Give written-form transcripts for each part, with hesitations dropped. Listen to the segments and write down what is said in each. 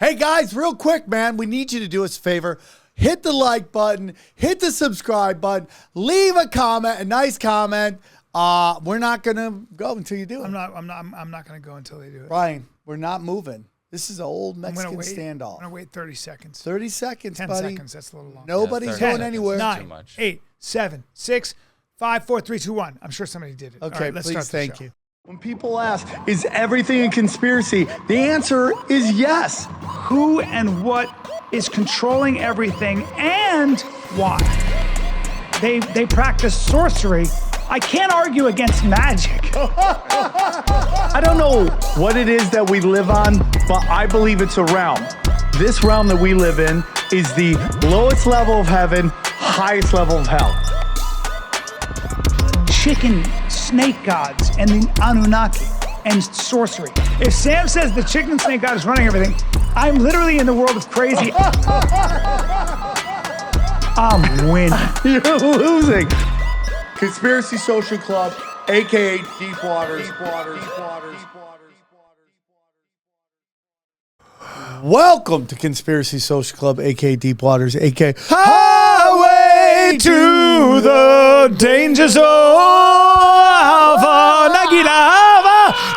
Hey guys, real quick, man, we need you to do us a favor. Hit the like button, hit the subscribe button, leave a comment, a nice comment. We're not gonna go until you do it. I'm not gonna go until they do it. Bryan, we're not moving. This is an old Mexican standoff. I'm gonna wait 30 seconds. 30 seconds, 10 buddy. seconds. That's a little long. Nobody's going anywhere. 9, 8, 7, 6, 5, 4, 3, 2, 1. I'm sure somebody did it. Okay, All right, let's please, start the thank show. you. When people ask, is everything a conspiracy? The answer is yes. Who and what is controlling everything and why? They practice sorcery. I can't argue against magic. I don't know what it is that we live on, but I believe it's a realm. This realm that we live in is the lowest level of heaven, highest level of hell. Chicken snake gods and the Anunnaki and sorcery. If Sam says the chicken snake god is running everything, I'm literally in the world of crazy. I'm winning. You're losing. Conspiracy Social Club, aka Deep Waters. Welcome to Conspiracy Social Club, aka Deep Waters, aka Highway to the Danger Zone.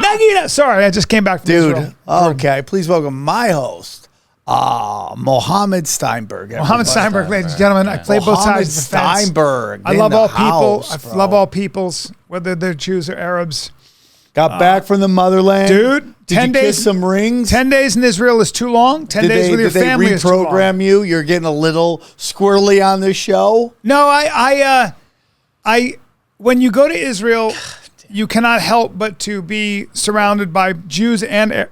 Nagila. Sorry, I just came back from Israel. Dude, okay. Please welcome my host, Mohammed Steinberg. Mohammed Steinberg, ladies and gentlemen. I play both sides of the fence. Steinberg. I love all people. House, I love all peoples, whether they're Jews or Arabs. Got back from the motherland. Dude, did 10 you days. kiss some rings? 10 days in Israel is too long. 10 days with your family is too long. Did they reprogram you? You're getting a little squirrely on this show? No, I when you go to Israel, you cannot help but to be surrounded by Jews and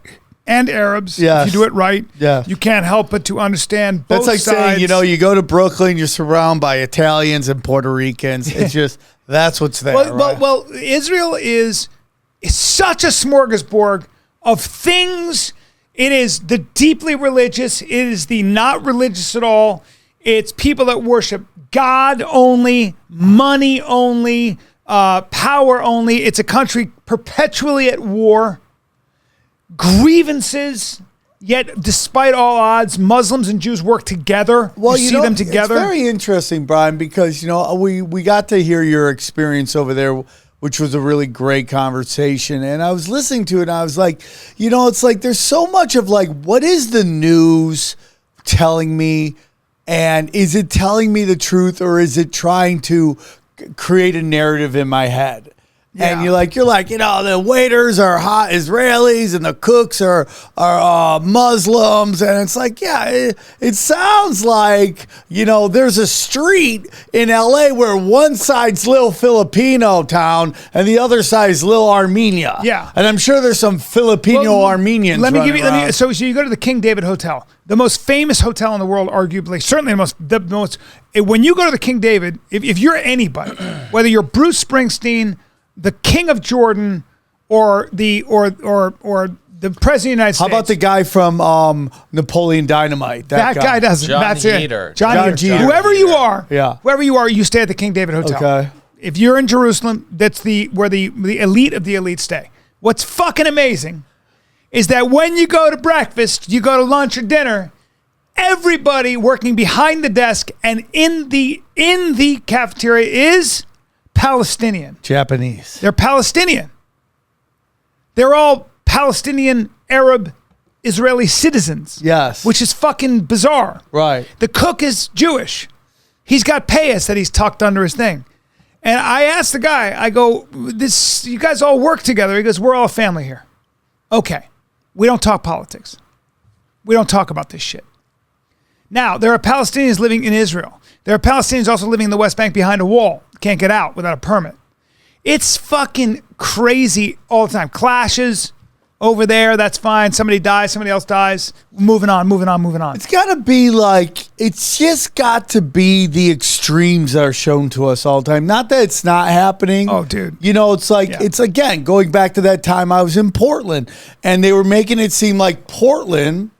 Arabs. Yes. If you do it right. Yeah. You can't help but to understand both That's like sides. saying, you go to Brooklyn, you're surrounded by Italians and Puerto Ricans. It's just, that's what's there. Well, Israel is such a smorgasbord of things. It is the deeply religious. It is the not religious at all. It's people that worship God only, money only, power only. It's a country perpetually at war. Grievances, yet despite all odds, Muslims and Jews work together. Well, you see them together. It's very interesting, Bryan, because we got to hear your experience over there, which was a really great conversation. And I was listening to it, and I was like, it's like there's so much of like, what is the news telling me, and is it telling me the truth, or is it trying to create a narrative in my head? Yeah. And you're like, the waiters are hot Israelis and the cooks are Muslims. And it's like, it sounds like, there's a street in LA where one side's little Filipino town and the other side's little Armenia. Yeah. And I'm sure there's some Filipino Armenians. Let me give you, so you go to the King David Hotel, the most famous hotel in the world, arguably, certainly the most, when you go to the King David, if you're anybody, whether you're Bruce Springsteen, the King of Jordan, or the President of the United States. How about the guy from Napoleon Dynamite? That guy doesn't. That's Heater. it. John Heater. Whoever you are, you stay at the King David Hotel. Okay. If you're in Jerusalem, that's where the elite of the elite stay. What's fucking amazing is that when you go to breakfast, you go to lunch or dinner, everybody working behind the desk and in the cafeteria is Palestinian. Japanese. They're Palestinian. They're all Palestinian, Arab, Israeli citizens. Yes. Which is fucking bizarre. Right. The cook is Jewish. He's got payas that he's tucked under his thing. And I asked the guy, I go, you guys all work together. He goes, we're all a family here. Okay. We don't talk politics. We don't talk about this shit. Now, there are Palestinians living in Israel. There are Palestinians also living in the West Bank behind a wall. Can't get out without a permit. It's fucking crazy all the time. Clashes over there, that's fine. Somebody dies, somebody else dies. Moving on. It's got to be like, it's just got to be the extremes that are shown to us all the time. Not that it's not happening. Oh, dude. It's like, It's again, going back to that time I was in Portland, and they were making it seem like Portland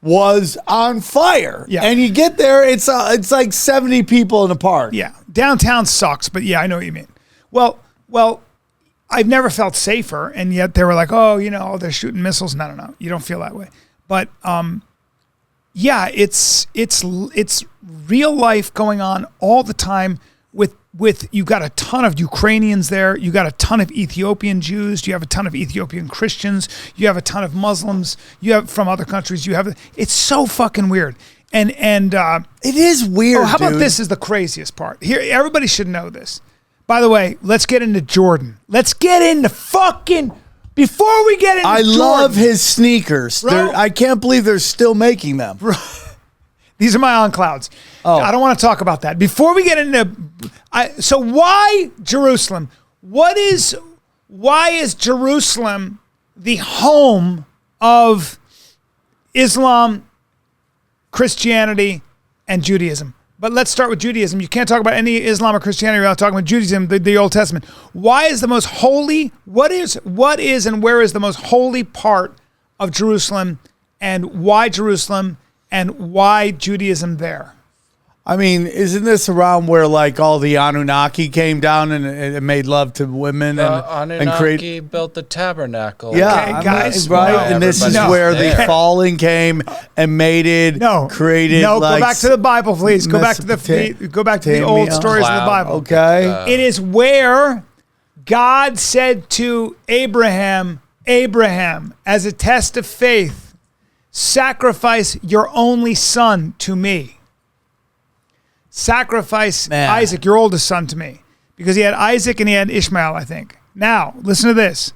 was on fire. Yeah. And you get there, it's like 70 people in a park. Yeah. Downtown sucks, but yeah, I know what you mean. Well, I've never felt safer, and yet they were like, they're shooting missiles. No. You don't feel that way. But yeah, it's real life going on all the time with you got a ton of Ukrainians there, you got a ton of Ethiopian Jews, you have a ton of Ethiopian Christians, you have a ton of Muslims, you have from other countries, it's so fucking weird. And it is weird. Oh, how about dude. this is the craziest part. Here, everybody should know this. By the way, let's get into Jordan. Let's get into fucking before we get into Jordan. love his sneakers. Bro. I can't believe they're still making them. These are my on clouds. Oh. I don't want to talk about that. Before we get into so why Jerusalem? Why is Jerusalem the home of Islam, Christianity, and Judaism? But let's start with Judaism. You can't talk about any Islam or Christianity without talking about Judaism, the Old Testament. Why is the most holy, what is and where is the most holy part of Jerusalem, and why Jerusalem, and why Judaism there? I mean, isn't this around where like all the Anunnaki came down and made love to women and Anunnaki built the tabernacle. Yeah, Okay, guys, right. no, And this is everybody's where there. the fallen came and mated, created. No, like, go back to the Bible, please. Go back to the old stories of the Bible. Okay. It is where God said to Abraham, as a test of faith, sacrifice your only son to me. Sacrifice Isaac, your oldest son, to me. Because he had Isaac and he had Ishmael, I think. Now, listen to this.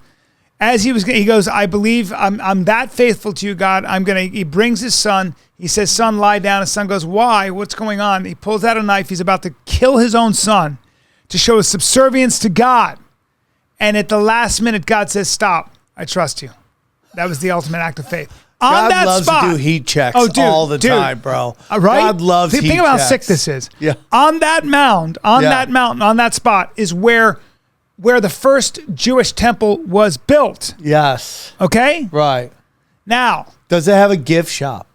As he goes, I believe I'm that faithful to you, God. He brings his son. He says, son, lie down. His son goes, why? What's going on? He pulls out a knife. He's about to kill his own son to show his subservience to God. And at the last minute, God says, stop. I trust you. That was the ultimate act of faith. God On that loves spot, to do heat checks all the time, bro. Right? God loves heat Think about checks. how sick this is. Yeah. On that mound, on that spot is where the first Jewish temple was built. Yes. Okay? Right. Now, Does it have a gift shop?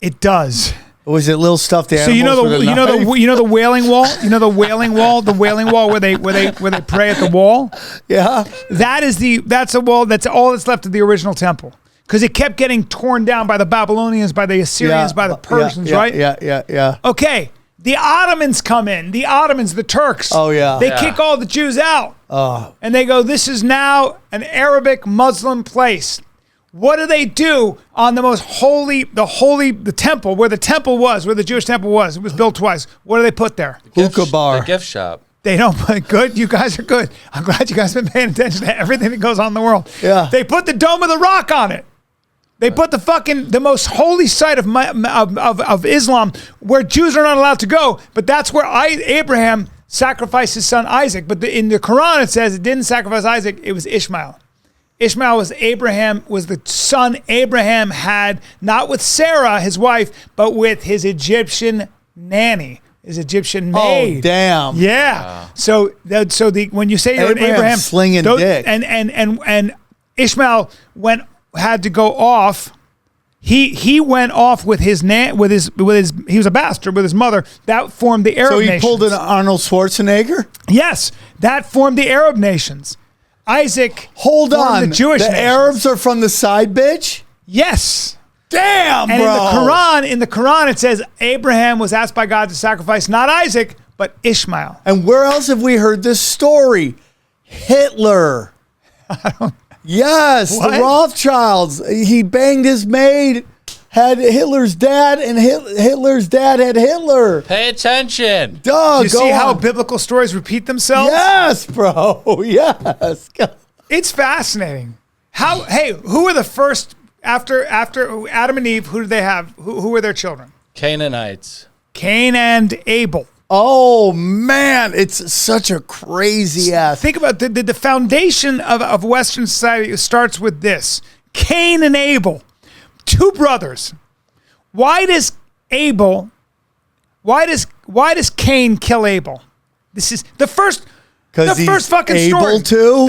it does. Or was it little stuffed animals? So you know with a knife? the Wailing Wall? You know the Wailing Wall? The Wailing Wall where they pray at the wall? Yeah. That's a wall, that's all that's left of the original temple. Because it kept getting torn down by the Babylonians, by the Assyrians, by the Persians, right? Yeah. Okay, the Ottomans come in. The Ottomans, the Turks. Oh, yeah. They kick all the Jews out. Oh. And they go, this is now an Arabic Muslim place. What do they do on the most holy, the temple, where the temple was, where the Jewish temple was? It was built twice. What do they put there? Hookah bar. The gift shop. They don't put good. You guys are good. I'm glad you guys have been paying attention to everything that goes on in the world. Yeah. They put the Dome of the Rock on it. They put the most holy site of Islam where Jews are not allowed to go, but that's where Abraham sacrificed his son Isaac. But in the Quran it says it didn't sacrifice Isaac; it was Ishmael. Ishmael was the son Abraham had not with Sarah his wife, but with his Egyptian nanny, his Egyptian maid. Oh damn! Yeah. So when you say you're an Abraham Abraham slinging dick, and Ishmael had to go off. He went off with his he was a bastard with his mother. That formed the Arab nations. So he pulled an Arnold Schwarzenegger? Yes, that formed the Arab nations. Isaac Hold formed on. the Jewish nations. Arabs are from the side bitch? Yes. Damn, And bro. in the Quran it says Abraham was asked by God to sacrifice not Isaac, but Ishmael. And where else have we heard this story? Hitler. Yes, What? the Rothschilds. He banged his maid, had Hitler's dad, and Hitler's dad had Hitler. Pay attention. Duh, You go see how on. biblical stories repeat themselves? Yes, bro. Yes. It's fascinating. Who were the first after Adam and Eve? Who did they have? Who were their children? Canaanites. Cain and Abel. Oh man, it's such a crazy ass. Think about the foundation of Western society starts with this: Cain and Abel, two brothers. Why does Cain kill Abel? This is the first. The he's first fucking able story. to?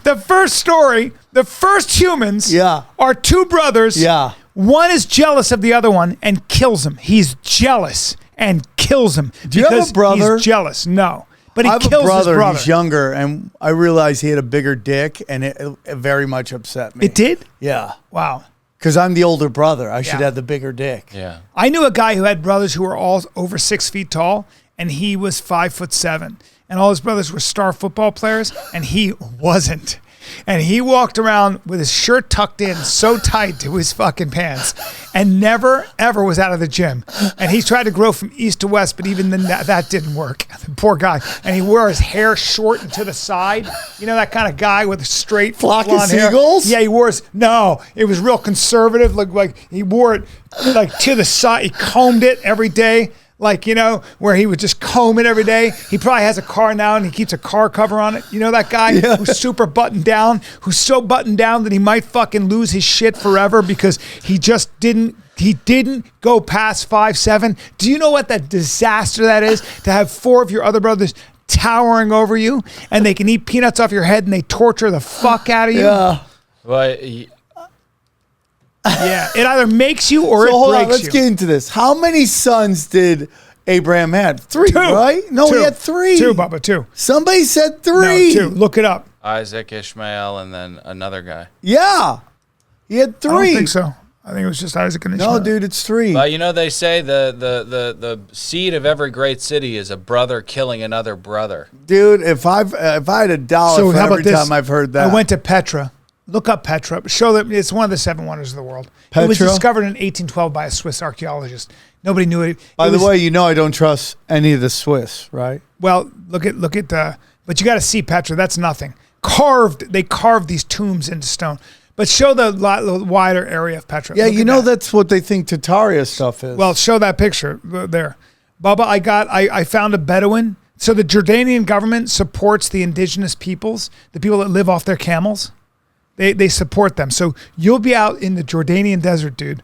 The first story. The first humans. Yeah. Are two brothers. Yeah. One is jealous of the other one and kills him. He's jealous and kills him. Do you have a brother? He's jealous. No. But he I have kills a brother, his brother. He's younger, and I realized he had a bigger dick, and it very much upset me. It did? Yeah. Wow. Because I'm the older brother. I should Yeah. have the bigger dick. Yeah. I knew a guy who had brothers who were all over 6 feet tall, and he was 5'7", and all his brothers were star football players, and he wasn't. And he walked around with his shirt tucked in so tight to his fucking pants, and never ever was out of the gym. And he tried to grow from east to west, but even then that didn't work. The poor guy. And he wore his hair short and to the side. You know that kind of guy with straight Flock of blonde hair? seagulls? Yeah, he wore his, no, it was real conservative. Like he wore it like to the side. He combed it every day. Like, you know, where he would just comb it every day. He probably has a car now and he keeps a car cover on it. You know that guy who's super buttoned down, who's so buttoned down that he might fucking lose his shit forever because he just didn't go past 5'7". Do you know what that disaster that is? To have 4 of your other brothers towering over you and they can eat peanuts off your head and they torture the fuck out of you. Yeah. Well, Yeah, it either makes you or So it hold breaks on, let's you. get into this. How many sons did Abraham have? 3, Two. right? No, Two. he had 3. 2, Bubba, 2. Somebody said No, 3. 2. Look it up. Isaac, Ishmael, and then another guy. Yeah. He had 3. I don't think so. I think it was just Isaac and Ishmael. No, dude, it's 3. But you know, they say the seed of every great city is a brother killing another brother. Dude, if I had $1 So for how about every this? time I've heard that. I went to Petra. Look up Petra. Show that it's one of the 7 wonders of the world. It was Petra? discovered in 1812 by a Swiss archaeologist. Nobody knew it. By It the was- way, you know I don't trust any of the Swiss, right? well, look at but you got to see Petra. That's nothing. They carved these tombs into stone. But show the wider area of Petra. Yeah, Look you at know that. that's what they think Tataria stuff is. Well, show that picture there. Bubba, I found a Bedouin. So the Jordanian government supports the indigenous peoples, the people that live off their camels. They support them. So you'll be out in the Jordanian desert, dude,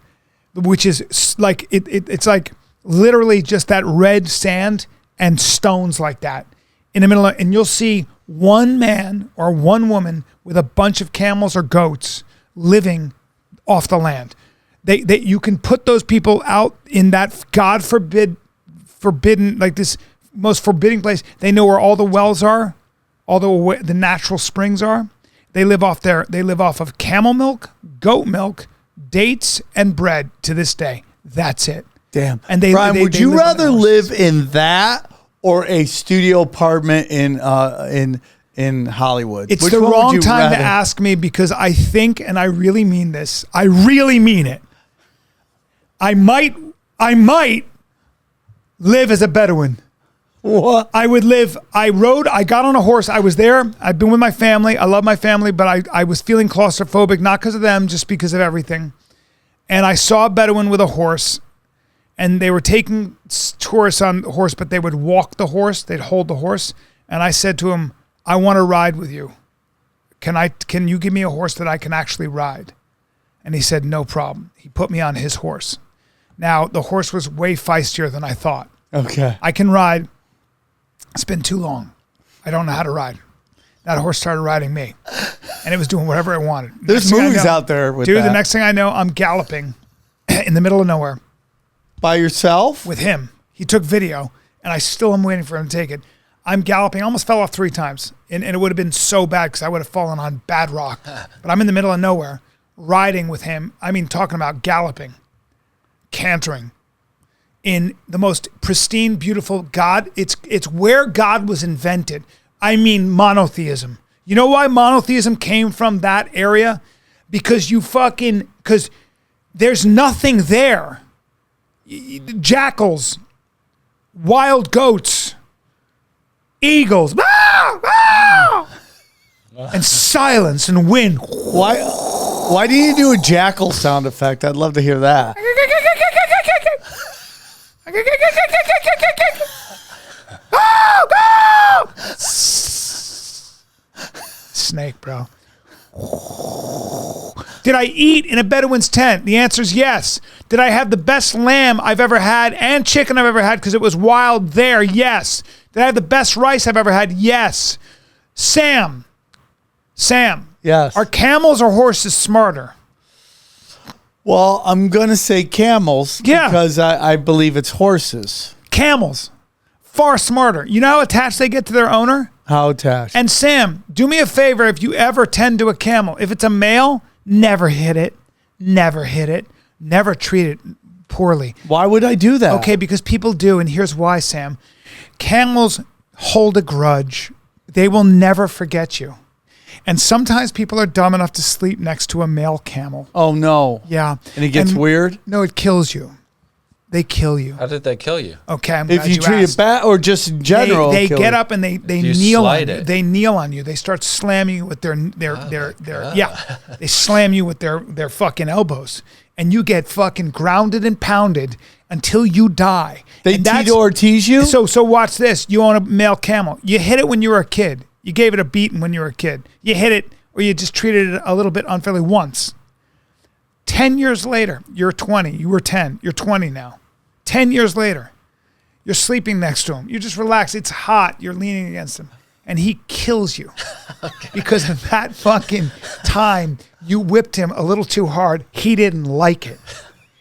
which is like, it's like literally just that red sand and stones like that in the middle of, and you'll see one man or one woman with a bunch of camels or goats living off the land. You can put those people out in that God forbidden, like this most forbidding place. They know where all the wells are, all the natural springs are. They live off of camel milk, goat milk, dates, and bread to this day. That's it. damn. And Bryan, would you live on rather their live in that or a studio apartment in Hollywood? It's Which the one would wrong you time to rather? ask me because I think, and I really mean this, I really mean it. I might live as a Bedouin. What? I got on a horse. I was there. I've been with my family. I love my family, but I was feeling claustrophobic, not because of them, just because of everything. And I saw a Bedouin with a horse, and they were taking tourists on the horse, but they would walk the horse. They'd hold the horse. And I said to him, I want to ride with you. Can you give me a horse that I can actually ride? And he said, no problem. He put me on his horse. Now, the horse was way feistier than I thought. Okay. I can ride. It's been too long. I don't know how to ride. That horse started riding me, and it was doing whatever it wanted. There's Next thing I movies know- out there with dude. that. The next thing I know, I'm galloping in the middle of nowhere By yourself? with him. He took video, and I still am waiting for him to take it. I'm galloping. I almost fell off 3 times, and it would have been so bad because I would have fallen on bad rock. But I'm in the middle of nowhere, riding with him. I mean, talking about galloping, cantering. In the most pristine, beautiful God. It's where God was invented. I mean monotheism. You know why monotheism came from that area? Because there's nothing there. Jackals, wild goats, eagles, and silence and wind. Why do you do a jackal sound effect? I'd love to hear that. Snake, bro. Did I eat in a Bedouin's tent? The answer is yes. Did I have the best lamb I've ever had and chicken I've ever had because it was wild there? Yes. Did I have the best rice I've ever had? Yes. Sam. Yes. Are camels or horses smarter? Well, I'm going to say camels Yeah. because I believe it's horses. Camels. Far smarter. You know how attached they get to their owner? How attached? And Sam, do me a favor if you ever tend to a camel. If it's a male, never hit it. never hit it, never treat it poorly. Why would I do that? Okay, because people do, and here's why, Sam. Camels hold a grudge. They will never forget you. And sometimes people are dumb enough to sleep next to a male camel. Oh, no. Yeah. And it gets weird? No, it kills you. They kill you. How did they kill you? Okay, I'm If glad you treat asked. it bad or just in general. They kill get it. up and they You kneel on slide you. it. They kneel on you. They start slamming you with their yeah. They slam you with their fucking elbows, and you get fucking grounded and pounded until you die. They And that's- Tito Ortiz you? So watch this. You own a male camel. You hit it when you were a kid. You gave it a beating when you were a kid. You hit it, or you just treated it a little bit unfairly once. 10 years later, you're 20. You were 10. You're 20 now. 10 years later, you're sleeping next to him. You just relax. It's hot. You're leaning against him. And he kills you. Because of that fucking time, you whipped him a little too hard. He didn't like it.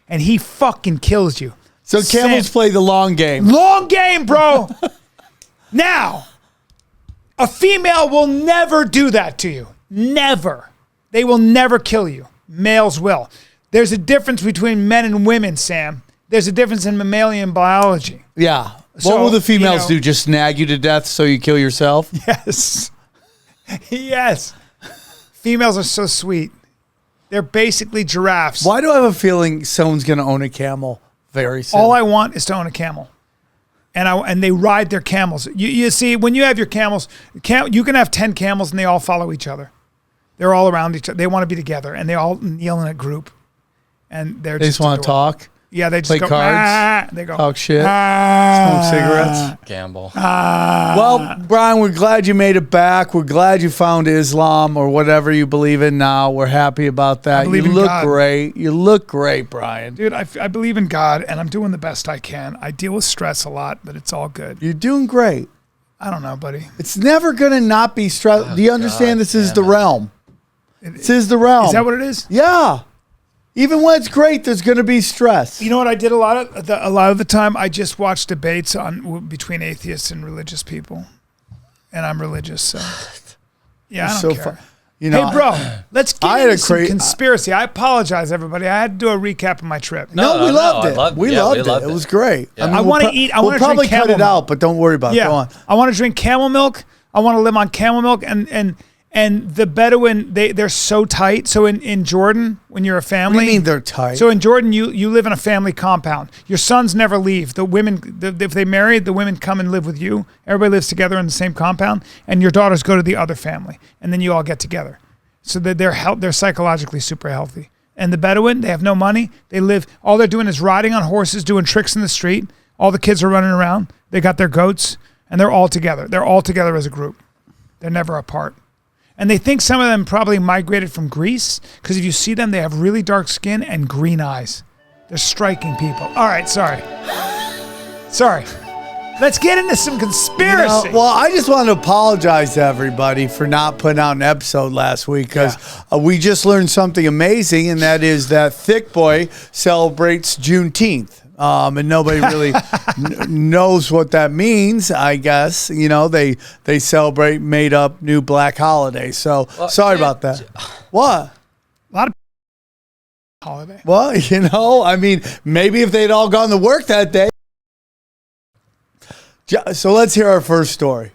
And he fucking kills you. So camels play the long game. Long game, bro. Now, a female will never do that to you. Never. They will never kill you. Males will. There's a difference between men and women, Sam. There's a difference in mammalian biology. Yeah. So, What will the females you know- do? Just snag you to death so you kill yourself? Yes. Yes. Females are so sweet. They're basically giraffes. Why do I have a feeling someone's going to own a camel very soon? All I want is to own a camel. And they ride their camels. You see, when you have your camels, you can have 10 camels and they all follow each other. They're all around each other. They want to be together and they all kneel in a group. And They just want to adorable. talk, Yeah, they just play go, cards, "Ah," they go, talk shit, "Ah." smoke cigarettes. Gamble. Well, Brian, we're glad you made it back. We're glad you found Islam or whatever you believe in now. We're happy about that. You believe in look God. great. You look great, Brian. Dude, I believe in God and I'm doing the best I can. I deal with stress a lot, but it's all good. You're doing great. I don't know, buddy. It's never going to not be stress. Do you understand God this is damn the it. realm? This is the realm. Is that what it is? Yeah. Even when it's great, there's going to be stress. You know what I did a lot of the time? I just watched debates between atheists and religious people, and I'm religious, so yeah, I don't care. You know, Hey, bro, let's get I had into a some cra- conspiracy. I apologize, everybody. I had to do a recap of my trip. No, we loved it. We loved it. It was great. Yeah. I wanna eat- I We'll wanna probably drink cut it camel out, but don't worry about it. Go Yeah, on. I want to drink camel milk. I want to live on camel milk, and the Bedouin they're so tight. So in Jordan, when you're a family, What do you mean they're tight? So in Jordan, you live in a family compound. Your sons never leave. The women, if they marry, the women come and live with you. Everybody lives together in the same compound, and your daughters go to the other family, and then you all get together. So that they're psychologically super healthy. And the Bedouin, they have no money. They live. All they're doing is riding on horses, doing tricks in the street. All the kids are running around. They got their goats, and they're all together. They're all together as a group. They're never apart. And they think some of them probably migrated from Greece because if you see them, they have really dark skin and green eyes. They're striking people. All right, sorry. Let's get into some conspiracy. Well, I just want to apologize to everybody for not putting out an episode last week because we just learned something amazing, and that is that Thick Boy celebrates Juneteenth. And nobody really knows what that means, I guess. You know, they celebrate made up new black holiday. So sorry about that. What? A lot of holiday. Well, you know, I mean, maybe if they'd all gone to work that day. So let's hear our first story.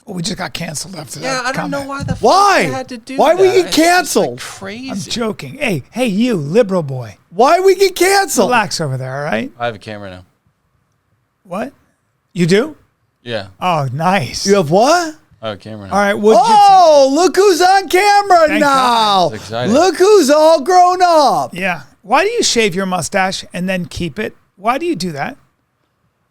Well, we just got canceled after that. Yeah, I don't know comment. why the fuck Why? they had to do Why that. we get It's just, canceled? like, crazy. I'm joking. Hey, you liberal boy. Why we get canceled? Relax over there, all right? I have a camera now. What? You do? Yeah, Oh, nice. You have what? I have a camera now. All right. What Oh, look who's on camera Thank now. God. It's exciting. Look who's all grown up. Yeah. Why do you shave your mustache and then keep it? Why do you do that?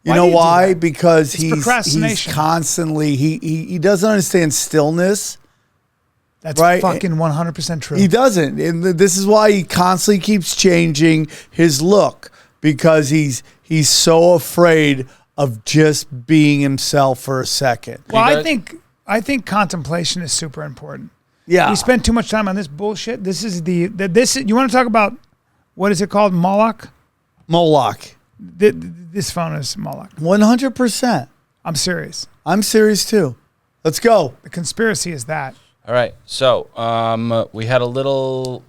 You Why know do you do why? that? Because It's he's procrastination. constantly he doesn't understand stillness. That's Right. fucking 100% true. He doesn't. And this is why he constantly keeps changing his look because he's so afraid of just being himself for a second. Well, You I guys- think contemplation is super important. Yeah. We spend too much time on this bullshit. This is you want to talk about what is it called? Moloch? Moloch. This phone is Moloch. 100%. I'm serious. I'm serious too. Let's go. The conspiracy is that. All right. So we had a little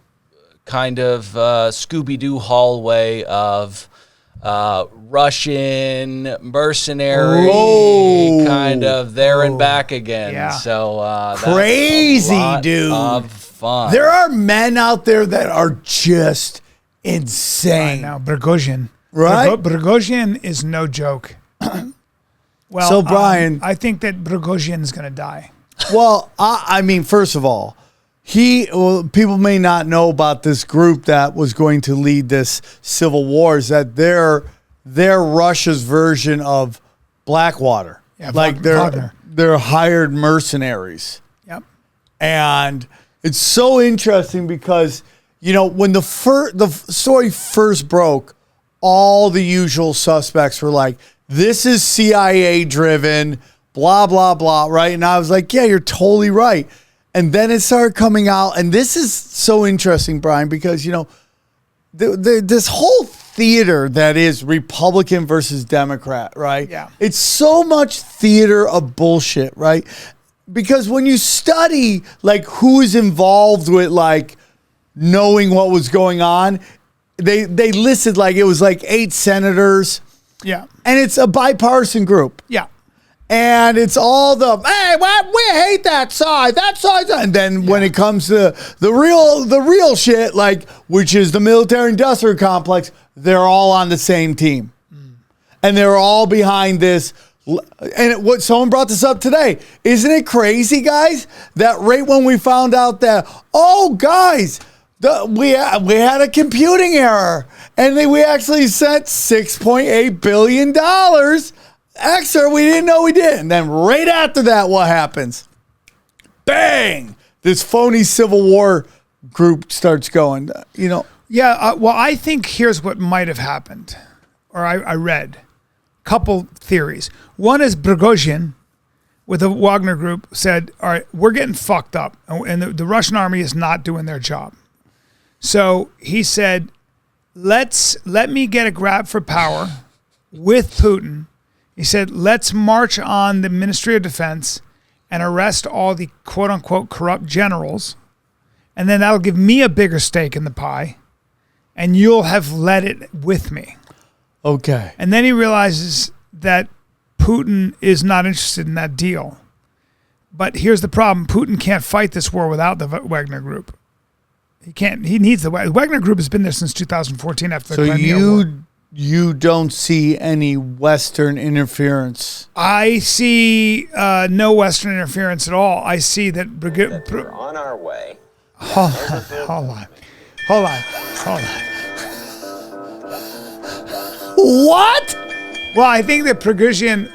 kind of Scooby-Doo hallway of Russian mercenary kind of there and back again. Yeah. So that's Crazy, a lot dude. of fun. There are men out there that are just insane. Now, Prigozhin. Right? Prigozhin is no joke. Well, So, Bryan- I think that Prigozhin is going to die. Well, I mean, first of all, people may not know about this group that was going to lead this civil war. Is that they're Russia's version of Blackwater? Yeah, like Wagner. they're hired mercenaries, Yep. and it's so interesting because when the story first broke, all the usual suspects were like, "This is CIA driven." Blah, blah, blah, right? And I was like, yeah, you're totally right. And then it started coming out. And this is so interesting, Bryan, because, this whole theater that is Republican versus Democrat, right? Yeah. It's so much theater of bullshit, right? Because when you study, like, who is involved with, like, knowing what was going on, they listed, like, it was, like, 8 senators. Yeah. And it's a bipartisan group. Yeah. And it's all hey, what? We hate that side. That side's. And then when it comes to the real shit, like, which is the military-industrial complex, they're all on the same team. And they're all behind this. And someone brought this up today. Isn't it crazy, guys, that right when we found out that, guys, we had a computing error. And we actually sent $6.8 billion extra, we didn't know we did. And then right after that, what happens? Bang! This phony Civil War group starts going, Yeah, well, I think here's what might have happened, or I read. Couple theories. One is Prigozhin with the Wagner Group said, all right, we're getting fucked up, and the Russian army is not doing their job. So he said, let me get a grab for power with Putin. He said, let's march on the Ministry of Defense and arrest all the quote-unquote corrupt generals, and then that'll give me a bigger stake in the pie, and you'll have led it with me. Okay. And then he realizes that Putin is not interested in that deal. But here's the problem. Putin can't fight this war without the Wagner Group. He can't. He needs the Wagner Group has been there since 2014 after the Crimea War. You don't see any Western interference. I see no Western interference at all. I see that We're on our way. Hold on. What? Well, I think that Prigozhin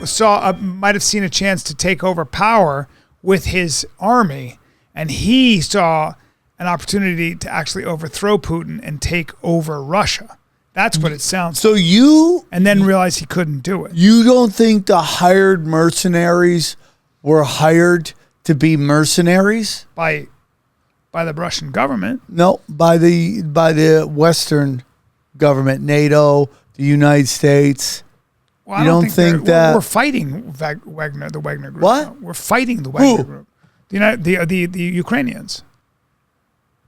might have seen a chance to take over power with his army, and he saw an opportunity to actually overthrow Putin and take over Russia. That's what it sounds like. And then realize he couldn't do it. You don't think the hired mercenaries were hired to be mercenaries? By the Russian government. No, by the Western government, NATO, the United States. Well, you don't think that we're fighting the Wagner Group? What? No, we're fighting the Wagner Group. The Ukrainians.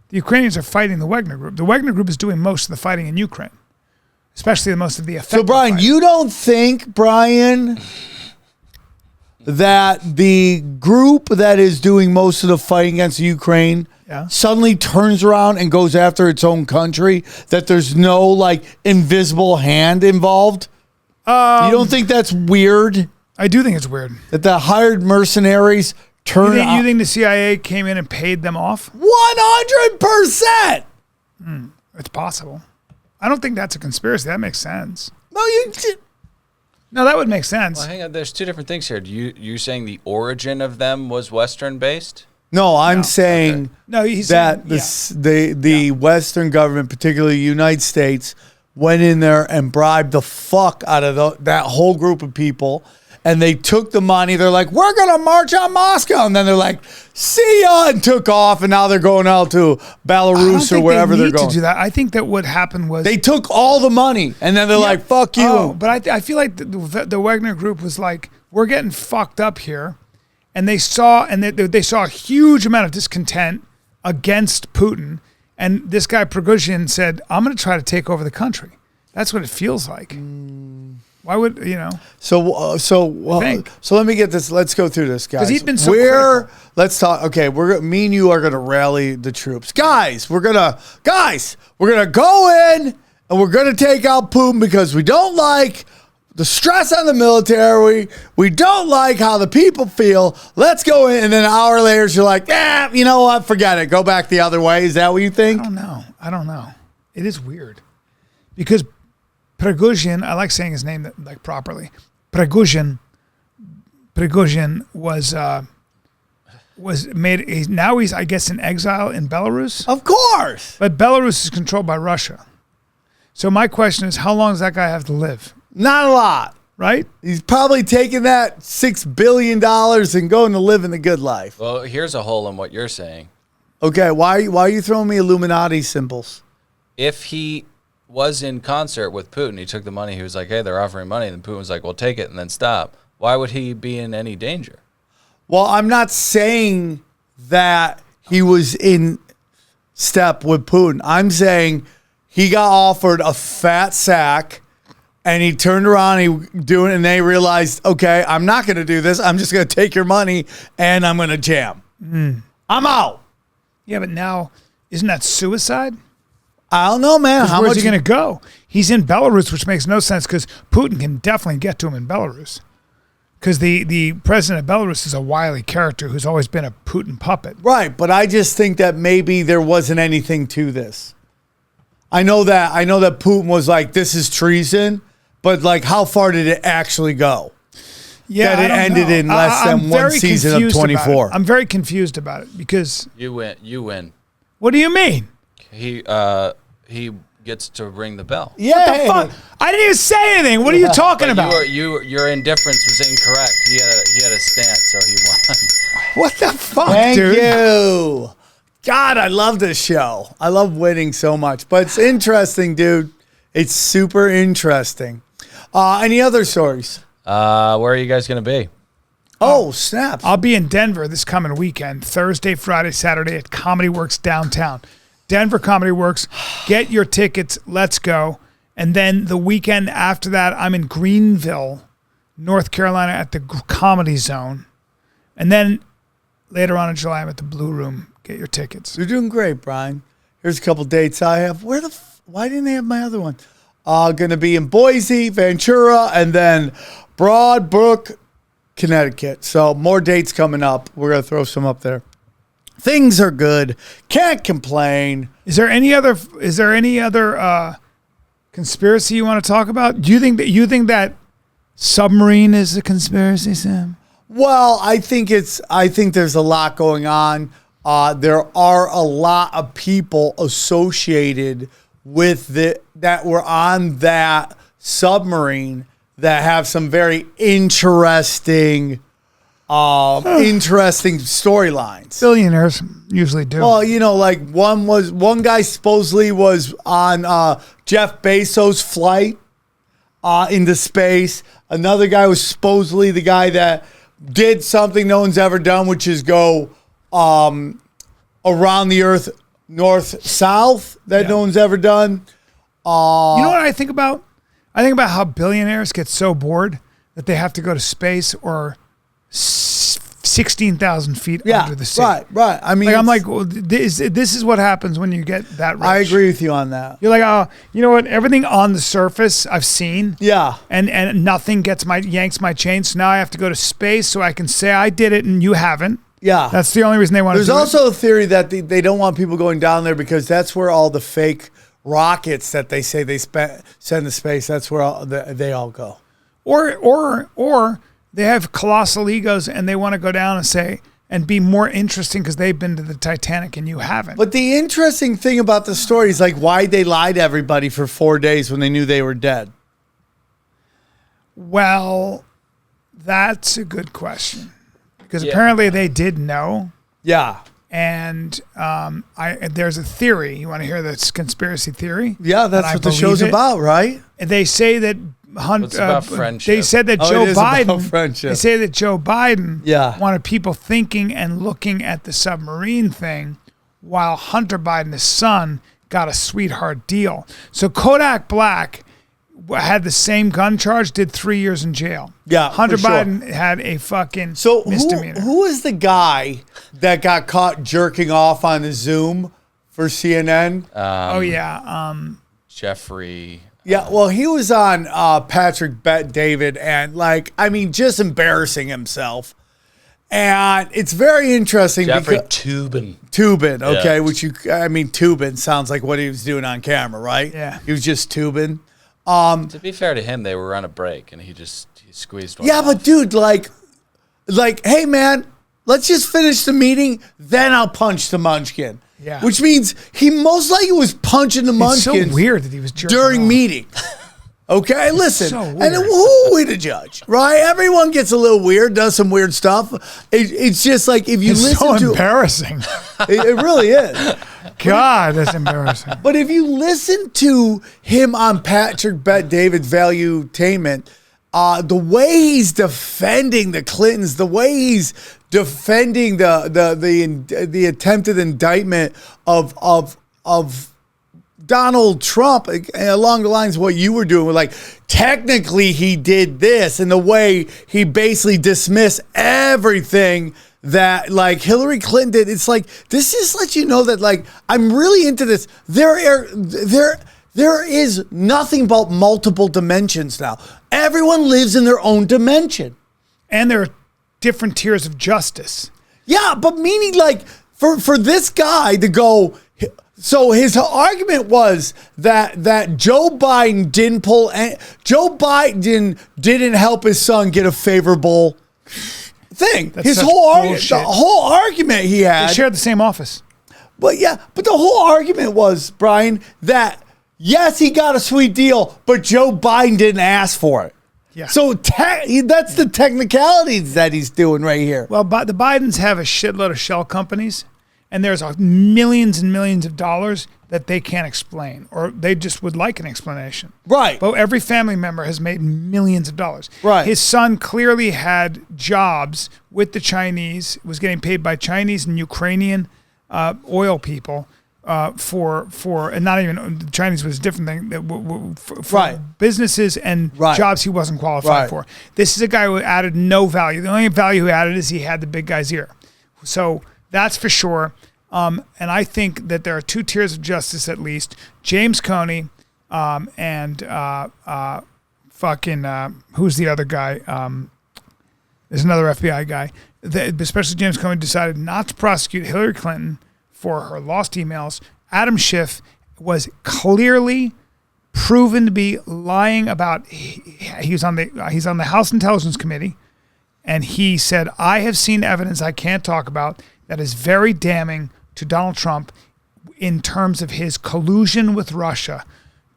The Ukrainians are fighting the Wagner Group. The Wagner Group is doing most of the fighting in Ukraine, especially most of the effective So, Bryan, fighting. you don't think, Bryan, that the group that is doing most of the fighting against Ukraine suddenly turns around and goes after its own country, that there's no, like, invisible hand involved? You don't think that's weird? I do think it's weird. That the hired mercenaries turn You think the CIA came in and paid them off? 100%! It's possible. I don't think that's a conspiracy. That makes sense. No, that would make sense. Well, hang on. There's two different things here. You're saying the origin of them was Western based? No, I'm saying he's that saying, the Western government, particularly the United States, went in there and bribed the fuck out of that whole group of people. And they took the money. They're like, we're going to march on Moscow. And then they're like, see ya, and took off. And now they're going out to Belarus or wherever they're going. To do that. I think that what happened was they took all the money. And then they're like, fuck you. But I feel like the Wagner Group was like, we're getting fucked up here. and they saw a huge amount of discontent against Putin. And this guy Prigozhin said, "I'm going to try to take over the country." That's what it feels like. Why would you know? So let me get this. Let's go through this, guys. 'Cause he's been so critical. Let's talk. Okay, me and you are going to rally the troops, guys. We're gonna go in and we're gonna take out Putin because we don't like the stress on the military. We don't like how the people feel. Let's go in, and then an hour later, you're like, you know what? Forget it. Go back the other way. Is that what you think? I don't know. It is weird because Prigozhin, I like saying his name like properly. Prigozhin was made. Now he's, I guess, in exile in Belarus. Of course. But Belarus is controlled by Russia. So my question is, how long does that guy have to live? Not a lot. Right? He's probably taking that $6 billion and going to live in the good life. Well, here's a hole in what you're saying. Okay, why are you throwing me Illuminati symbols? If he was in concert with Putin, he took the money, he was like, hey, they're offering money, and Putin was like, well, take it and then stop. Why would he be in any danger? Well, I'm not saying that he was in step with Putin. I'm saying he got offered a fat sack and he turned around and they realized, okay, I'm not going to do this. I'm just going to take your money and I'm going to jam. I'm out. Yeah, but now, isn't that suicide? I don't know, man. How Where's much he going to go? He's in Belarus, which makes no sense because Putin can definitely get to him in Belarus. Because the president of Belarus is a wily character who's always been a Putin puppet. Right, but I just think that maybe there wasn't anything to this. I know that Putin was like, this is treason, but like, how far did it actually go? Yeah, that it ended in less than one season of 24. I'm very confused about it because You win. What do you mean? He gets to ring the bell. Yeah. What the fuck? I didn't even say anything. What are you talking But about? your indifference was incorrect. He had a stance, so he won. What the fuck, Thank dude? you. God, I love this show. I love winning so much. But it's interesting, dude. It's super interesting. Any other stories? Where are you guys going to be? Oh, snap. I'll be in Denver this coming weekend, Thursday, Friday, Saturday at Comedy Works downtown. Denver Comedy Works. Get your tickets. Let's go. And then the weekend after that, I'm in Greenville, North Carolina at the Comedy Zone. And then later on in July, I'm at the Blue Room. Get your tickets. You're doing great, Brian. Here's a couple dates I have. Why didn't they have my other one? Going to be in Boise, Ventura, and then Broadbrook, Connecticut. So more dates coming up. We're going to throw some up there. Things are good. Can't complain. Is there any other conspiracy you want to talk about? Do you think that submarine is a conspiracy, Sam? Well, I think there's a lot going on. There are a lot of people associated with that were on that submarine that have some very interesting storylines. Billionaires usually do. Well, like one guy supposedly was on Jeff Bezos' flight into space. Another guy was supposedly the guy that did something no one's ever done, which is go around the earth north-south that no one's ever done. You know what I think about? I think about how billionaires get so bored that they have to go to space or 16,000 feet under the sea. Right. I mean, I'm like, well, this is what happens when you get that rich. I agree with you on that. You're like, oh, you know what? Everything on the surface I've seen. Yeah. And nothing yanks my chain. So now I have to go to space so I can say I did it and you haven't. Yeah. That's the only reason they want to do it. There's also a theory that they don't want people going down there because that's where all the fake rockets that they say they send to space, that's where they all go. Or they have colossal egos and they want to go down and be more interesting because they've been to the Titanic and you haven't. But the interesting thing about the story is like why they lied to everybody for 4 days when they knew they were dead. Well, that's a good question. Because apparently they did know. Yeah. And there's a theory. You want to hear this conspiracy theory? Yeah, that's what the show's about, right? They say that It's about friendship. They said that Oh, Joe it is about Biden. friendship. They say that Joe Biden Yeah. wanted people thinking and looking at the submarine thing, while Hunter Biden, his son, got a sweetheart deal. So Kodak Black had the same gun charge, did 3 years in jail. Yeah, Hunter for sure. Biden had a fucking So misdemeanor. who is the guy that got caught jerking off on the Zoom for CNN? Jeffrey. Yeah, well, he was on Patrick Bet David and just embarrassing himself. And it's very interesting. Jeffrey because Toobin. okay, Yeah. Toobin sounds like what he was doing on camera, right? Yeah. He was just tubing. To be fair to him, they were on a break, and he squeezed one. Yeah, off. but dude, hey man, let's just finish the meeting, then I'll punch the munchkin. Yeah. Which means he most likely was punching the It's so munchkin weird that he was jerking during off. meeting. Okay, listen, so and weird. who are we to judge, right? Everyone gets a little weird, does some weird stuff. It's just like if you It's listen so to embarrassing. it really is. God, that's embarrassing. But if you listen to him on Patrick Bet David's Valuetainment, the way he's defending the Clintons, the way he's defending the attempted indictment of Donald Trump, along the lines of what you were doing, technically he did this, and the way he basically dismissed everything that Hillary Clinton did. It's this just lets you know that I'm really into this. There is nothing but multiple dimensions now. Everyone lives in their own dimension. And there are different tiers of justice. Yeah, but meaning for this guy to go. So his argument was that Joe Biden didn't help his son get a favorable thing. That's His such whole bullshit. the whole argument he They had. shared the same office. But the whole argument was, Brian, that yes, he got a sweet deal, but Joe Biden didn't ask for it. Yeah. So that's the technicalities that he's doing right here. Well, the Bidens have a shitload of shell companies, and there's millions and millions of dollars that they can't explain, or they just would like an explanation. Right. But every family member has made millions of dollars. Right. His son clearly had jobs with the Chinese, was getting paid by Chinese and Ukrainian oil people and not even the Chinese was a different thing for Right. businesses and Right. jobs he wasn't qualified Right. for. This is a guy who added no value. The only value he added is he had the big guy's ear. So that's for sure. And I think that there are two tiers of justice at least. James Comey and who's the other guy? There's another FBI guy. Especially James Comey decided not to prosecute Hillary Clinton for her lost emails. Adam Schiff was clearly proven to be lying about. He's on the House Intelligence Committee, and he said, "I have seen evidence I can't talk about that is very damning to Donald Trump in terms of his collusion with Russia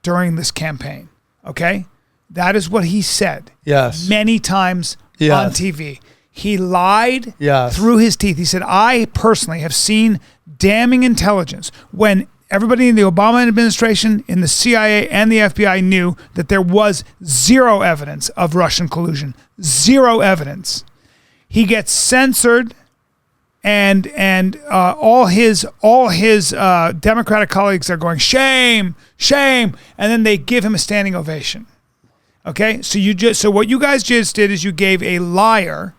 during this campaign." Okay, that is what he said. Yes. Many times Yes. on TV. He lied Yes. through his teeth. He said, "I personally have seen damning intelligence when everybody in the Obama administration, in the CIA and the FBI knew that there was zero evidence of Russian collusion. Zero evidence." He gets censored, and all his Democratic colleagues are going, "Shame, shame," and then they give him a standing ovation. Okay, so what you guys just did is you gave a liar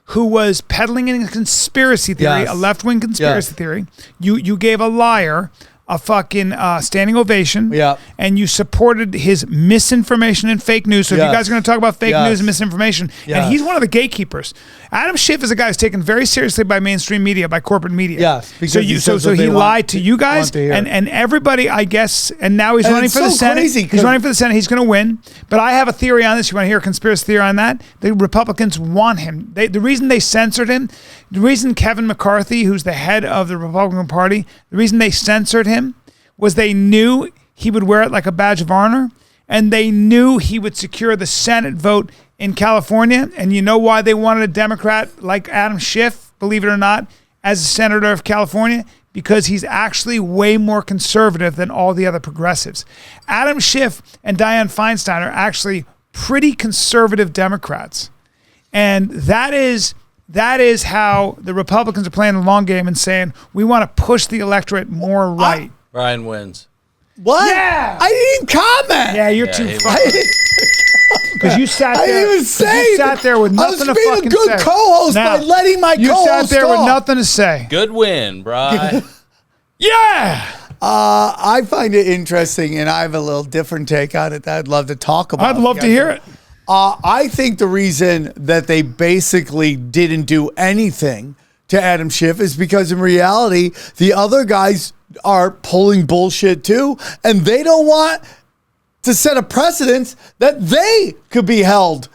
who was peddling in a conspiracy theory, Yes. a left-wing conspiracy Yes. theory. You gave a liar a fucking standing ovation, Yeah. and you supported his misinformation and fake news. So if you Yes. guys are going to talk about fake Yes. news and misinformation, Yes. and he's one of the gatekeepers. Adam Schiff is a guy who's taken very seriously by mainstream media, by corporate media. Yes, because So he you says so what he they lied want- to you guys want to hear. and everybody, I guess, and now he's And running it's for the so Senate. crazy He's 'cause- running for the Senate. He's going to win. But I have a theory on this. You want to hear a conspiracy theory on that? The Republicans want him. The reason they censored him, the reason Kevin McCarthy, who's the head of the Republican Party, the reason they censored him was they knew he would wear it like a badge of honor, and they knew he would secure the Senate vote in California. And you know why they wanted a Democrat like Adam Schiff, believe it or not, as a senator of California? Because he's actually way more conservative than all the other progressives. Adam Schiff and Dianne Feinstein are actually pretty conservative Democrats. And that is how the Republicans are playing the long game and saying, we want to push the electorate more right. Bryan wins. What? Yeah. I didn't even comment. Yeah, you're too fucking. Because you sat there. I didn't even say. You sat there with nothing to I was being fucking a good say. co-host Now, by letting my you co-host sat there with talk. nothing to say. Good win, Bryan. Yeah. I find it interesting, and I have a little different take on it that I'd love to talk about. I'd love to hear it. I think the reason that they basically didn't do anything to Adam Schiff is because in reality, the other guys are pulling bullshit too, and they don't want to set a precedence that they could be held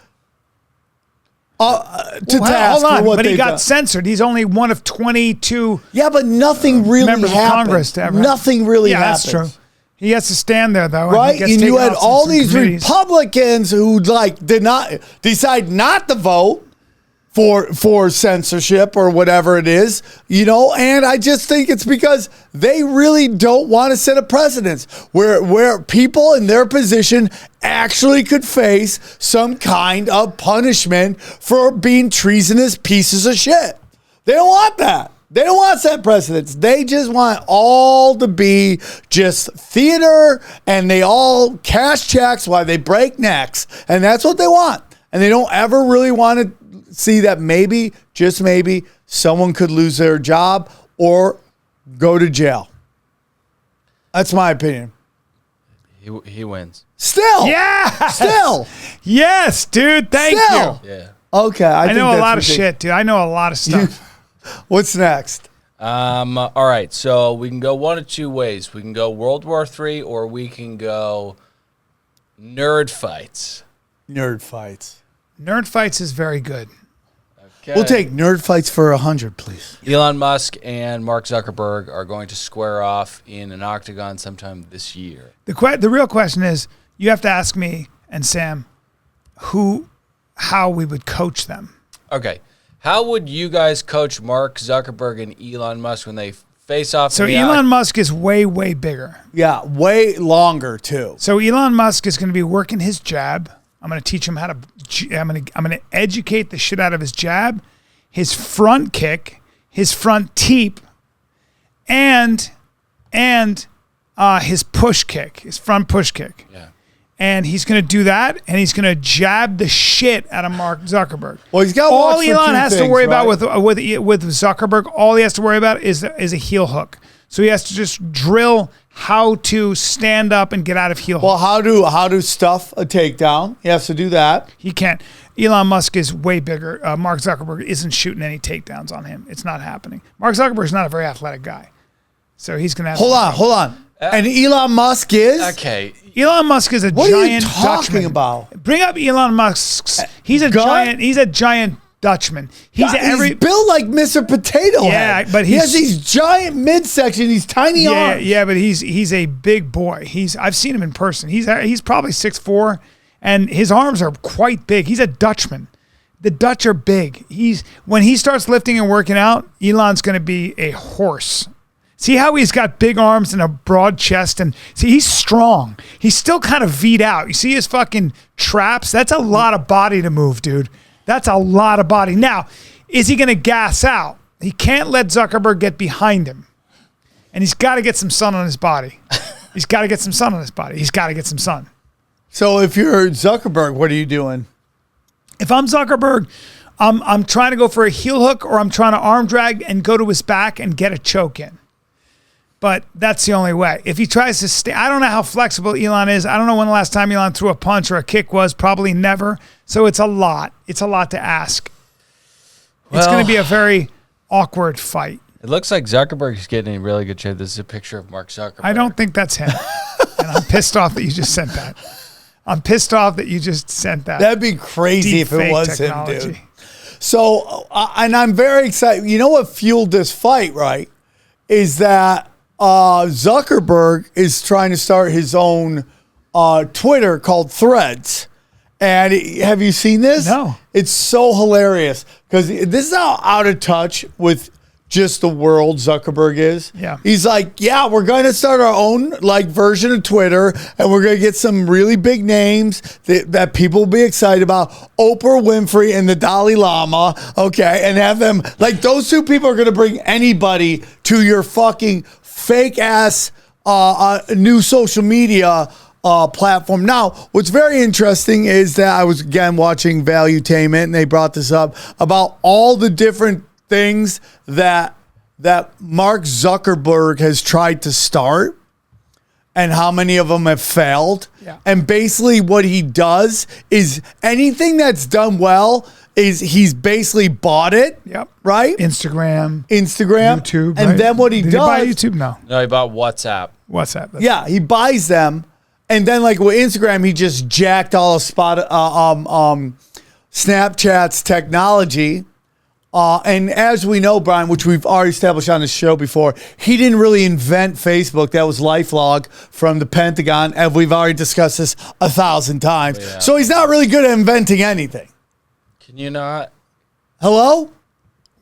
to task Hold on, for what but he they've got done. censored. He's only one of 22 Yeah, but nothing really members of happened. Congress to ever. Nothing really Yeah, happens. that's true. He has to stand there though, Right, he gets and you taken had off all some these committees. Republicans who decide not to vote for censorship or whatever it is, and I just think it's because they really don't want to set a precedence where people in their position actually could face some kind of punishment for being treasonous pieces of shit. They don't want that. They don't want set precedents. They just want all to be just theater, and they all cash checks while they break necks. And that's what they want. And they don't ever really want to see that maybe, just maybe, someone could lose their job or go to jail. That's my opinion. He wins. Still. Yeah. Still. Yes, dude. Thank Still. you. Yeah. Okay. I think know a that's lot of ridiculous. shit, dude. I know a lot of stuff. What's next? All right, so we can go one of two ways. We can go World War III, or we can go nerd fights. Nerd fights. Nerd fights is very good. Okay. We'll take nerd fights for 100, please. Elon Musk and Mark Zuckerberg are going to square off in an octagon sometime this year. The real question is, you have to ask me and Sam how we would coach them. Okay. How would you guys coach Mark Zuckerberg and Elon Musk when they face off? So in the Elon Musk is way, way bigger. Yeah, way longer too. So Elon Musk is going to be working his jab. I'm going to teach him how to. I'm going to educate the shit out of his jab, his front kick, his front teep, and his push kick, his front push kick. Yeah. And he's going to do that, and he's going to jab the shit out of Mark Zuckerberg. Well, he's got all Elon has to worry about with Zuckerberg. All he has to worry about is a heel hook. So he has to just drill how to stand up and get out of heel Well, hook. how to stuff a takedown? He has to do that. He can't. Elon Musk is way bigger. Mark Zuckerberg isn't shooting any takedowns on him. It's not happening. Mark Zuckerberg is not a very athletic guy, so he's going to have. Hold on. And Elon Musk is? Okay. Elon Musk is a What giant are you talking Dutchman. about? Bring up Elon Musk. He's a Gut? giant Dutchman. He's He's built like Mr. Potato Head. but he has he's- these giant midsection, these tiny arms. Yeah, but he's a big boy. I've seen him in person. He's probably 6'4", and his arms are quite big. He's a Dutchman. The Dutch are big. When he starts lifting and working out, Elon's going to be a horse. See how he's got big arms and a broad chest, and see he's strong. He's still kind of V'd out. You see his fucking traps? That's a lot of body to move, dude. That's a lot of body. Now, is he going to gas out? He can't let Zuckerberg get behind him. And he's got to get some sun on his body. He's got to get some sun on his body. He's got to get some sun. So if you're Zuckerberg, what are you doing? If I'm Zuckerberg, I'm trying to go for a heel hook, or I'm trying to arm drag and go to his back and get a choke in. But that's the only way. If he tries to stay, I don't know how flexible Elon is. I don't know when the last time Elon threw a punch or a kick was. Probably never. So it's a lot. It's a lot to ask. It's going to be a very awkward fight. It looks like Zuckerberg is getting in really good shape. This is a picture of Mark Zuckerberg. I don't think that's him. And I'm pissed off that you just sent that. That'd be crazy if it Deep was fake him, technology. dude. So, and I'm very excited. You know what fueled this fight, right? Is that Zuckerberg is trying to start his own Twitter called Threads. And have you seen this? No. It's so hilarious because this is how out of touch with just the world Zuckerberg is. Yeah. He's like, yeah, we're going to start our own like version of Twitter, and we're going to get some really big names that people will be excited about. Oprah Winfrey and the Dalai Lama, okay, and have them, like those two people are going to bring anybody to your fucking fake ass new social media platform. Now, what's very interesting is that I was again watching Valuetainment, and they brought this up about all the different things that Mark Zuckerberg has tried to start and how many of them have failed. Yeah. And basically what he does is anything that's done well is he's basically bought it. Yep. Right? Instagram, YouTube. And right? then what he Did does. He buy YouTube? No. he bought WhatsApp. WhatsApp. That's Yeah, he buys them, and then like with Instagram, he just jacked all of Snapchat's technology. And as we know, Brian, which we've already established on this show before, he didn't really invent Facebook. That was LifeLog from the Pentagon, and we've already discussed this 1,000 times. Yeah. So he's not really good at inventing anything. Can you not? Hello?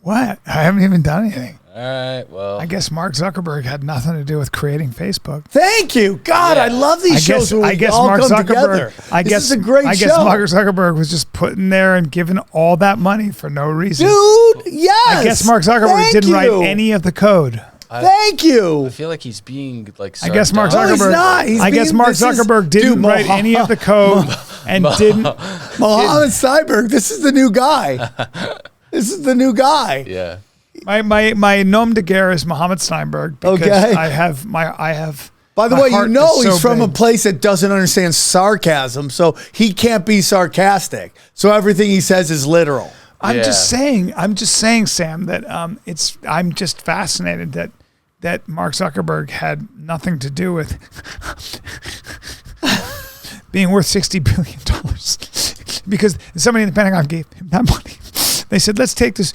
What? I haven't even done anything. All right, well. I guess Mark Zuckerberg had nothing to do with creating Facebook. Thank you. God, Yeah. I love these shows where we all Mark come Zuckerberg. together. This is a great I show. guess Mark Zuckerberg was just putting there and giving all that money for no reason. Dude, yes. I guess Mark Zuckerberg Thank didn't write you. any of the code. Thank you. I feel like he's being like. I guess Mark No, he's Zuckerberg. not. He's I guess being- Mark this is- Zuckerberg didn't Dude, write any of the code and didn't. Mohammed Steinberg, this is the new guy. This is the new guy. Yeah. My nom de guerre is Mohammed Steinberg because Okay. I have. By the my way, you heart know is he's so from a big. place that doesn't understand sarcasm, so he can't be sarcastic. So everything he says is literal. I'm Yeah. just saying, Sam, that I'm just fascinated that Mark Zuckerberg had nothing to do with being worth $60 billion because somebody in the Pentagon gave him that money. They said, let's take this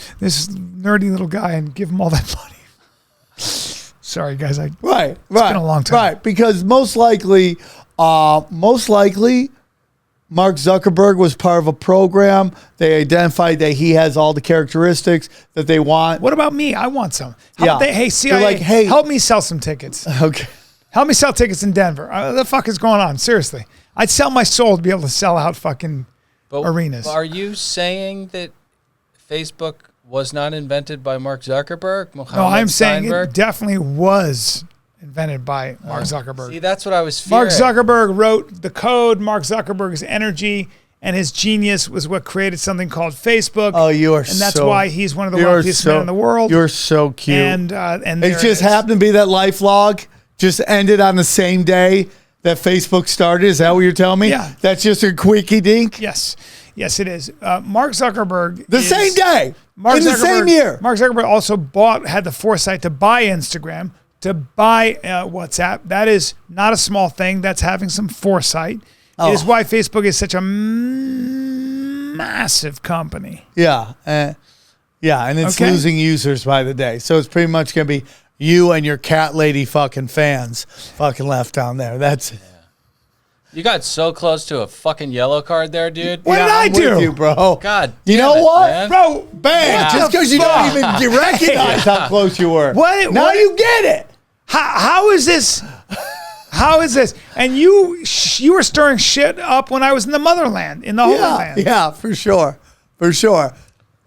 nerdy little guy and give him all that money. Sorry, guys. Right. It's been a long time. Right, because most likely, Mark Zuckerberg was part of a program. They identified that he has all the characteristics that they want. What about me? I want some. Yeah. Hey, CIA, They're like, hey- help me sell some tickets. Okay. Help me sell tickets in Denver. What the fuck is going on? Seriously. I'd sell my soul to be able to sell out fucking arenas. Are you saying that Facebook was not invented by Mark Zuckerberg? No, Mohammed I'm saying Steinberg? it definitely was invented by Mark Zuckerberg. See, that's what I was fearing. Mark Zuckerberg wrote the code. Mark Zuckerberg's energy and his genius was what created something called Facebook. Oh, you are and that's so- why he's one of the You're wealthiest men in the world. You're so cute. and it there just is. happened to be that LifeLog just ended on the same day that Facebook started. Is that what you're telling me? Yeah. That's just a quickie dink? Yes, it is. Mark Zuckerberg. The is- same day. Mark in the Zuckerberg, same year. Mark Zuckerberg also had the foresight to buy Instagram, to buy WhatsApp. That is not a small thing. That's having some foresight. It is why Facebook is such a massive company. Yeah. And it's Okay. losing users by the day. So it's pretty much going to be you and your cat lady fucking fans fucking left down there. That's it. You got so close to a fucking yellow card there, dude. What did I I'm do? with you, bro. God You damn know it, what? man. Bro, Bam! what Just the because you fuck? don't even recognize how close you were. Now you get it. How is this? How is this? And you were stirring shit up when I was in the motherland, in the Holy Land. Yeah, for sure. For sure.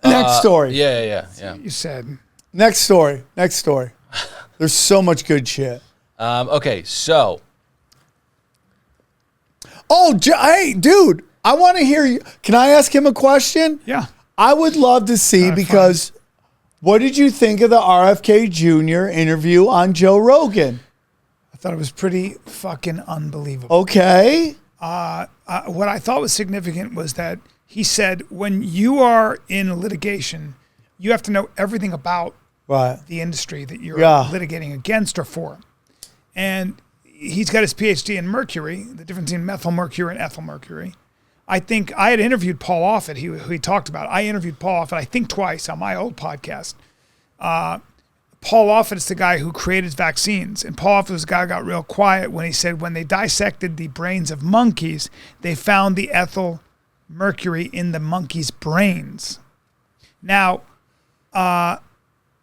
Next story. Yeah. You said. Next story. There's so much good shit. Okay, so Oh, hey, dude, I want to hear you. Can I ask him a question? Yeah. I would love to see because what did you think of the RFK Jr. interview on Joe Rogan? I thought it was pretty fucking unbelievable. Okay. What I thought was significant was that he said when you are in litigation, you have to know everything about Right. the industry that you're Yeah. litigating against or for. And he's got his PhD in mercury, the difference between methyl mercury and ethyl mercury. I think I had interviewed Paul Offit, who he talked about. I interviewed Paul Offit, I think twice on my old podcast. Paul Offit is the guy who created vaccines. And Paul Offit was the guy who got real quiet when he said when they dissected the brains of monkeys, they found the ethyl mercury in the monkeys' brains. Now,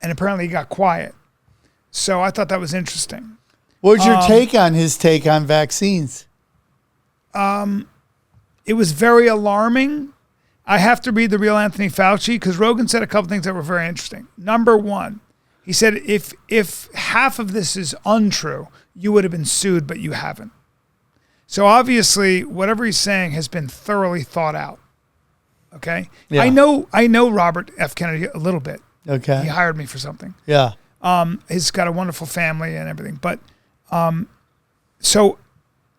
and apparently he got quiet. So I thought that was interesting. What's your take on his take on vaccines? It was very alarming. I have to read the real Anthony Fauci because Rogan said a couple things that were very interesting. Number one, he said if half of this is untrue, you would have been sued, but you haven't. So obviously, whatever he's saying has been thoroughly thought out. Okay, Yeah. I know Robert F. Kennedy a little bit. Okay. He hired me for something. Yeah. He's got a wonderful family and everything, but so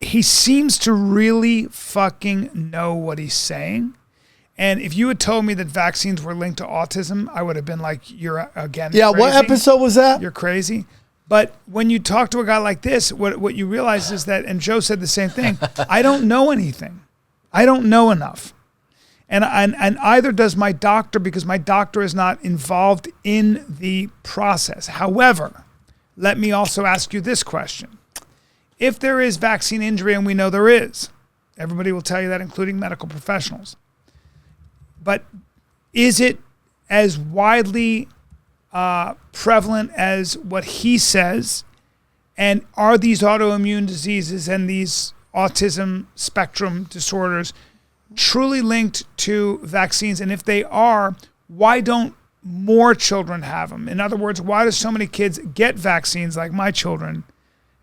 he seems to really fucking know what he's saying. And if you had told me that vaccines were linked to autism, I would have been like, you're again Yeah, crazy. what episode was that? You're crazy. But when you talk to a guy like this, what you realize is that, and Joe said the same thing, I don't know anything. I don't know enough. And either does my doctor, because my doctor is not involved in the process. However, let me also ask you this question. If there is vaccine injury, and we know there is, everybody will tell you that, including medical professionals. But is it as widely prevalent as what he says? And are these autoimmune diseases and these autism spectrum disorders truly linked to vaccines? And if they are, why don't more children have them? In other words, why do so many kids get vaccines like my children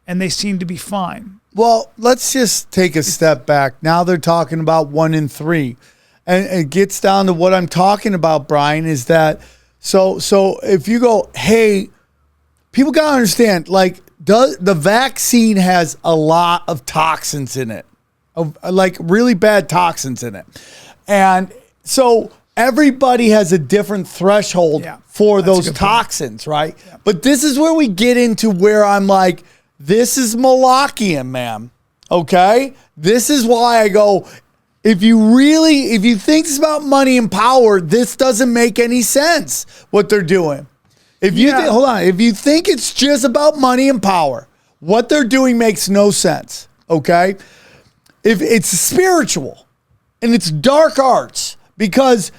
and they seem to be fine? Well, let's just take a step back. Now they're talking about 1 in 3. And it gets down to what I'm talking about, Bryan, is that so if you go, hey, people got to understand, like, the vaccine has a lot of toxins in it, like really bad toxins in it. And so everybody has a different threshold for those toxins, right? Yeah. But this is where we get into where I'm like, this is Malachian, man. Okay? This is why I go, if you think it's about money and power, this doesn't make any sense, what they're doing. If you think it's just about money and power, what they're doing makes no sense, okay? If it's spiritual and it's dark arts, because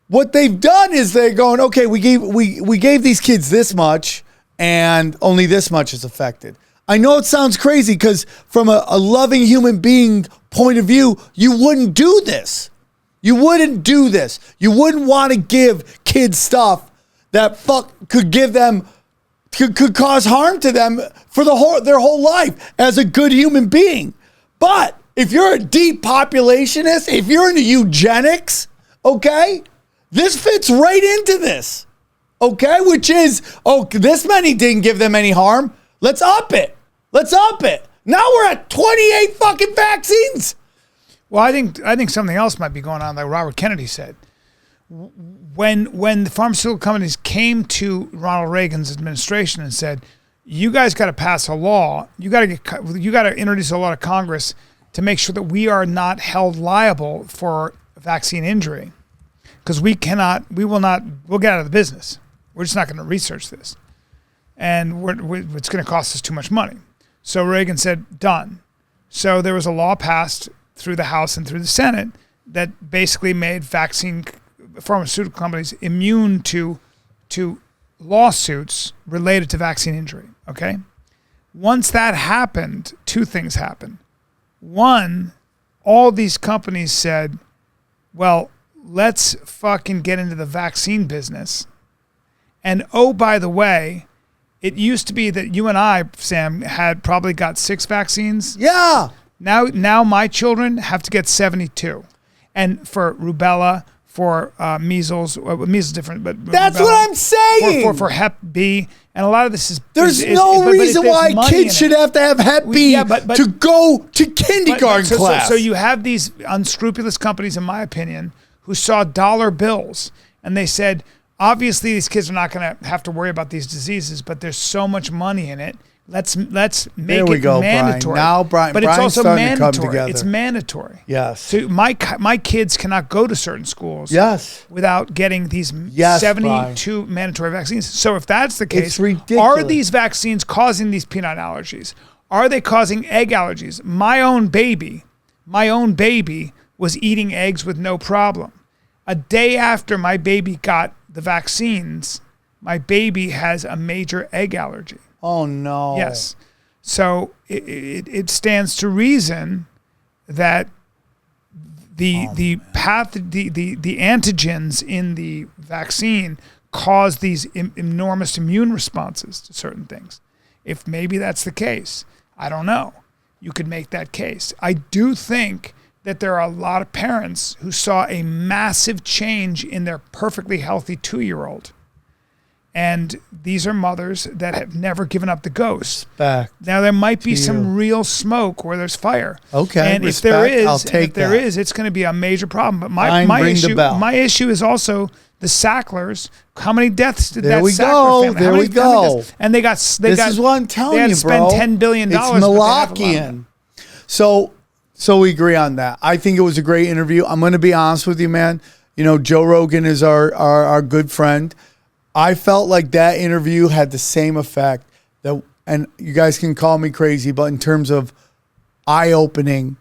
what they've done is they're going, okay, we gave these kids this much and only this much is affected. I know it sounds crazy because from a loving human being point of view, you wouldn't do this. You wouldn't do this. You wouldn't want to give kids stuff that could cause harm to them for their whole life as a good human being. But if you're a depopulationist, if you're into eugenics, okay, this fits right into this, okay? Which is, this many didn't give them any harm. Let's up it. Now we're at 28 fucking vaccines. Well, I think something else might be going on, like Robert Kennedy said. When the pharmaceutical companies came to Ronald Reagan's administration and said, "You guys got to pass a law. You got to introduce a law to Congress to make sure that we are not held liable for vaccine injury, because we'll get out of the business. We're just not going to research this, and it's going to cost us too much money." So Reagan said, "Done." So there was a law passed through the House and through the Senate that basically made pharmaceutical companies immune to lawsuits related to vaccine injury, okay? Once that happened, two things happened. One, all these companies said, well, let's fucking get into the vaccine business. And oh, by the way, it used to be that you and I, Sam, had probably got 6 vaccines. Yeah. Now my children have to get 72. And for rubella, for measles is different, but that's rubella, what I'm saying. For Hep B, and a lot of this is there's no reason why kids should have to have Hep B to go to kindergarten class. So you have these unscrupulous companies, in my opinion, who saw dollar bills and they said, obviously these kids are not going to have to worry about these diseases, but there's so much money in it. Let's make it mandatory. Brian. Now, but it's also mandatory. It's mandatory. Yes. So my kids cannot go to certain schools. Yes. Without getting these 72 mandatory vaccines. So if that's the case, it's ridiculous. Are these vaccines causing these peanut allergies? Are they causing egg allergies? My own baby was eating eggs with no problem. A day after my baby got the vaccines, my baby has a major egg allergy. Oh no. Yes. So it stands to reason that the antigens in the vaccine cause these enormous immune responses to certain things. If maybe that's the case, I don't know. You could make that case. I do think that there are a lot of parents who saw a massive change in their perfectly healthy 2-year-old. And these are mothers that have never given up the ghost. Respect now there might be some real smoke where there's fire. Okay, and respect. if there is, I'll take there that. is, it's going to be a major problem. But Fine, my issue is also the Sacklers. How many deaths did There that we Sackler go. family? There we go. And they got. This is what I'm telling they had you, to spend bro. $10 billion. It's Malachian. So we agree on that. I think it was a great interview. I'm going to be honest with you, man. You know, Joe Rogan is our good friend. I felt like that interview had the same effect that, and you guys can call me crazy, but in terms of eye-opening,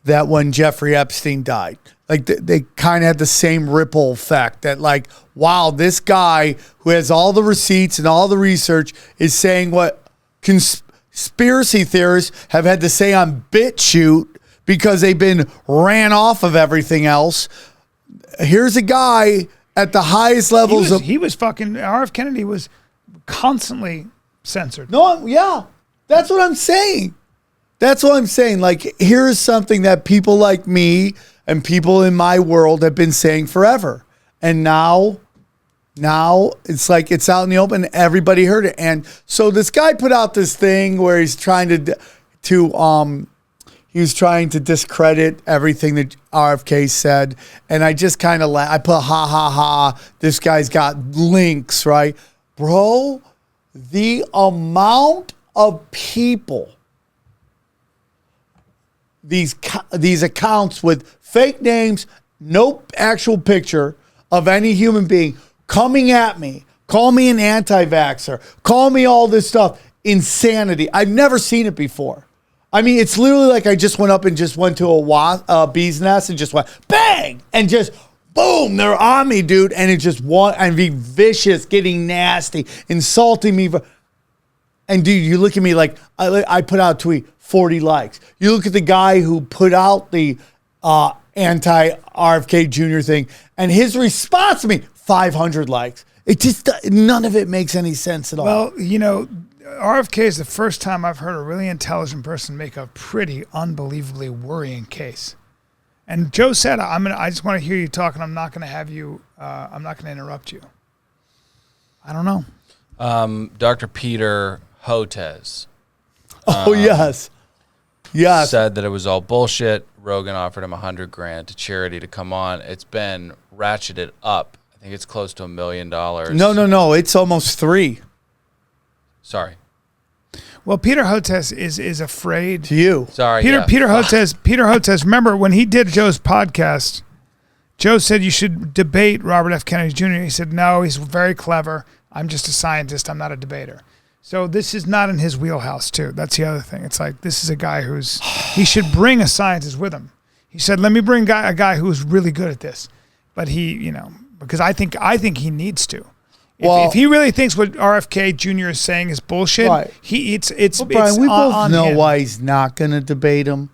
that when Jeffrey Epstein died, like they kind of had the same ripple effect that like, wow, this guy who has all the receipts and all the research is saying what conspiracy theorists have had to say on BitChute because they've been ran off of everything else. Here's a guy at the highest levels he was fucking RF Kennedy was constantly censored. No, yeah. That's what I'm saying. That's what I'm saying. Like, here's something that people like me and people in my world have been saying forever. And now it's like it's out in the open. Everybody heard it. And so this guy put out this thing where he's trying to he was trying to discredit everything that RFK said. And I just kind of I put ha, ha, ha. This guy's got links, right? Bro, the amount of people, these accounts with fake names, no actual picture of any human being coming at me, call me an anti-vaxxer, call me all this stuff. Insanity. I've never seen it before. I mean, it's literally like I just went up and just went to a bee's nest and just went bang and just boom, they're on me, dude. And it just and be vicious, getting nasty, insulting me. And dude, you look at me like I put out a tweet, 40 likes. You look at the guy who put out the anti-RFK Jr. thing, and his response to me, 500 likes. It just, none of it makes any sense at all. Well, you know, RFK is the first time I've heard a really intelligent person make a pretty unbelievably worrying case. And Joe said, I just want to hear you talk, and I'm not going to have you, I'm not going to interrupt you. I don't know. Dr. Peter Hotez. Yes. Yes. Said that it was all bullshit. Rogan offered him $100,000 to charity to come on. It's been ratcheted up. I think it's close to $1 million. No. It's almost 3. Sorry. Well, Peter Hotez is afraid. To you. Sorry. Peter yeah. Peter Hotez, remember when he did Joe's podcast, Joe said you should debate Robert F. Kennedy Jr. He said, no, he's very clever. I'm just a scientist. I'm not a debater. So this is not in his wheelhouse, too. That's the other thing. It's like, this is a guy he should bring a scientist with him. He said, let me bring a guy who's really good at this. But he, because I think he needs to. If he really thinks what RFK Jr. is saying is bullshit, right. Brian, we both know him. why he's not going to debate him.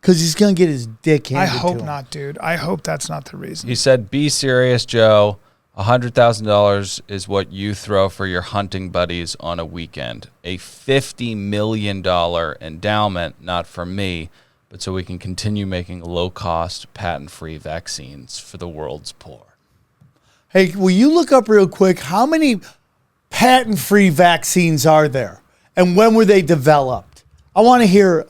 Because he's going to get his dick handed to him. I hope not, dude. I hope that's not the reason. He said, be serious, Joe. $100,000 is what you throw for your hunting buddies on a weekend. A $50 million endowment, not for me, but so we can continue making low-cost, patent-free vaccines for the world's poor. Hey, will you look up real quick how many patent-free vaccines are there? And when were they developed? I want to hear,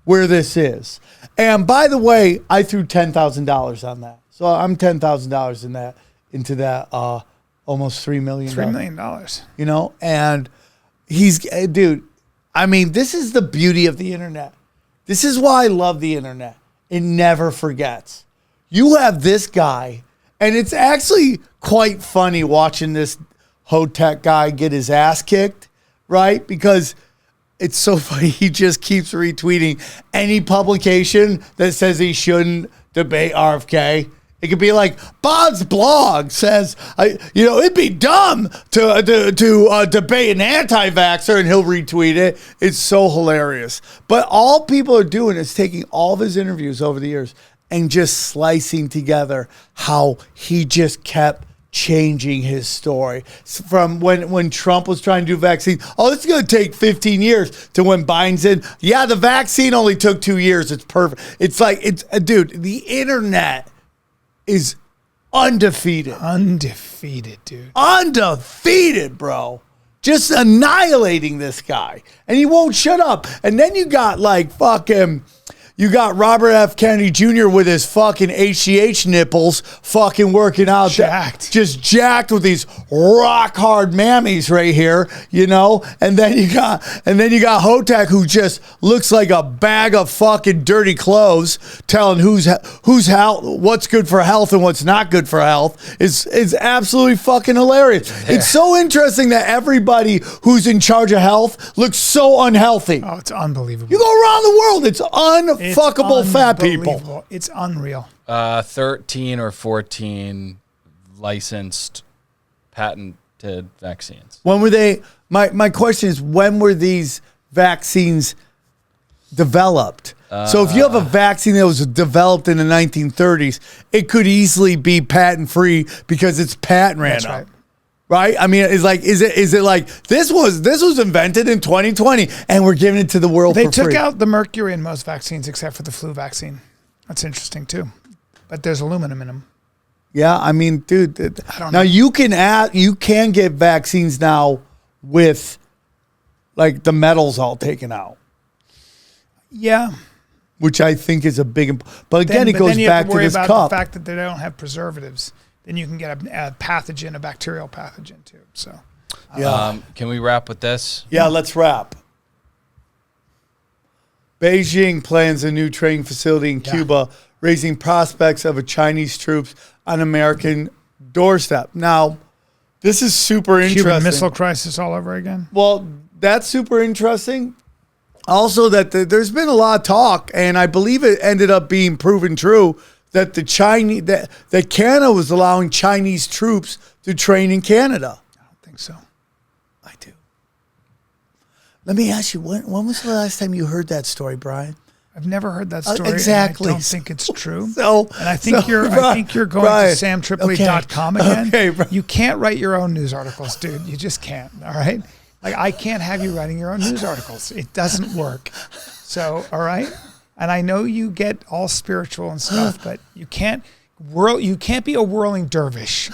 where this is. And by the way, I threw $10,000 on that. So I'm $10,000 into that almost $3 million. $3 million. And dude, I mean, this is the beauty of the internet. This is why I love the internet. It never forgets. You have this guy, and it's actually quite funny watching this Hotech guy get his ass kicked, right? Because it's so funny. He just keeps retweeting any publication that says he shouldn't debate RFK. It could be like Bob's blog says, it'd be dumb to debate an anti-vaxxer, and he'll retweet it. It's so hilarious. But all people are doing is taking all of his interviews over the years and just slicing together how he just kept changing his story from when Trump was trying to do vaccine. Oh, this is going to take 15 years to when Biden's in. Yeah, the vaccine only took 2 years. It's perfect. It's like, dude, the internet is undefeated. Undefeated, dude. Undefeated, bro. Just annihilating this guy. And he won't shut up. And then you got you got Robert F. Kennedy Jr. with his fucking HGH nipples fucking working out. Jacked. Just jacked with these rock hard mammies right here, And then you got Hotak, who just looks like a bag of fucking dirty clothes, telling who's health, what's good for health and what's not good for health. Is absolutely fucking hilarious. Yeah. It's so interesting that everybody who's in charge of health looks so unhealthy. Oh, it's unbelievable. You go around the world, it's fuckable fat people. It's unreal. 13 or 14 licensed, patented vaccines. When were they? My question is, when were these vaccines developed? So if you have a vaccine that was developed in the 1930s, it could easily be patent free because it's patent ran That's out. right. Right? I mean, is it like this was invented in 2020 and we're giving it to the world for free? They took out the mercury in most vaccines except for the flu vaccine. That's interesting too. But there's aluminum in them. Yeah, I mean, dude. I don't now know. you can get vaccines now with like the metals all taken out, Yeah. which I think is a big. But again, it goes then you back have to worry this about cup. the fact that they don't have preservatives. Then you can get a pathogen, a bacterial pathogen too. So Can we wrap with this? Yeah, let's wrap. Beijing plans a new training facility in Cuba, raising prospects of a Chinese troops on American doorstep. Now, this is super interesting. Cuban Missile Crisis all over again. Well, that's super interesting. Also, that there's been a lot of talk, and I believe it ended up being proven true, that that Canada was allowing Chinese troops to train in Canada. I don't think so. I do. Let me ask you, when was the last time you heard that story, Brian? I've never heard that story. Exactly. And I don't think it's true. And I think you're going Brian, to samtripoli.com again. Okay, bro. You can't write your own news articles, dude. You just can't. All right. Like, I can't have you writing your own news articles. It doesn't work. So, all right. And I know you get all spiritual and stuff, but you can't be a whirling dervish.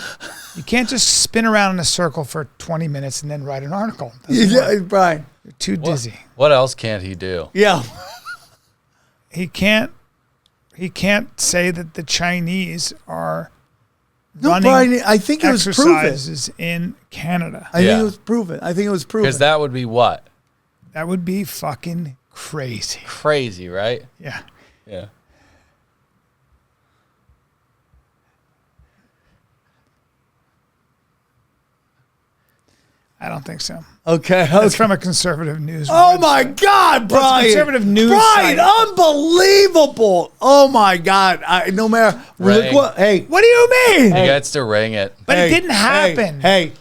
You can't just spin around in a circle for 20 minutes and then write an article. Yeah, Brian. You're too dizzy. What else can't he do? Yeah. He can't say that the Chinese are No, running Brian, I think it was proven. exercises in Canada. I think it was proven. Because that would be what? That would be fucking crazy. Crazy, right? Yeah. Yeah. I don't think so. Okay. That's from a conservative news. Oh website. my God, Well, Brian! it's a conservative news Brian, site. unbelievable! Oh my God! No matter Ring. look What do you mean? He gets to ring it. But hey, it didn't happen. Hey,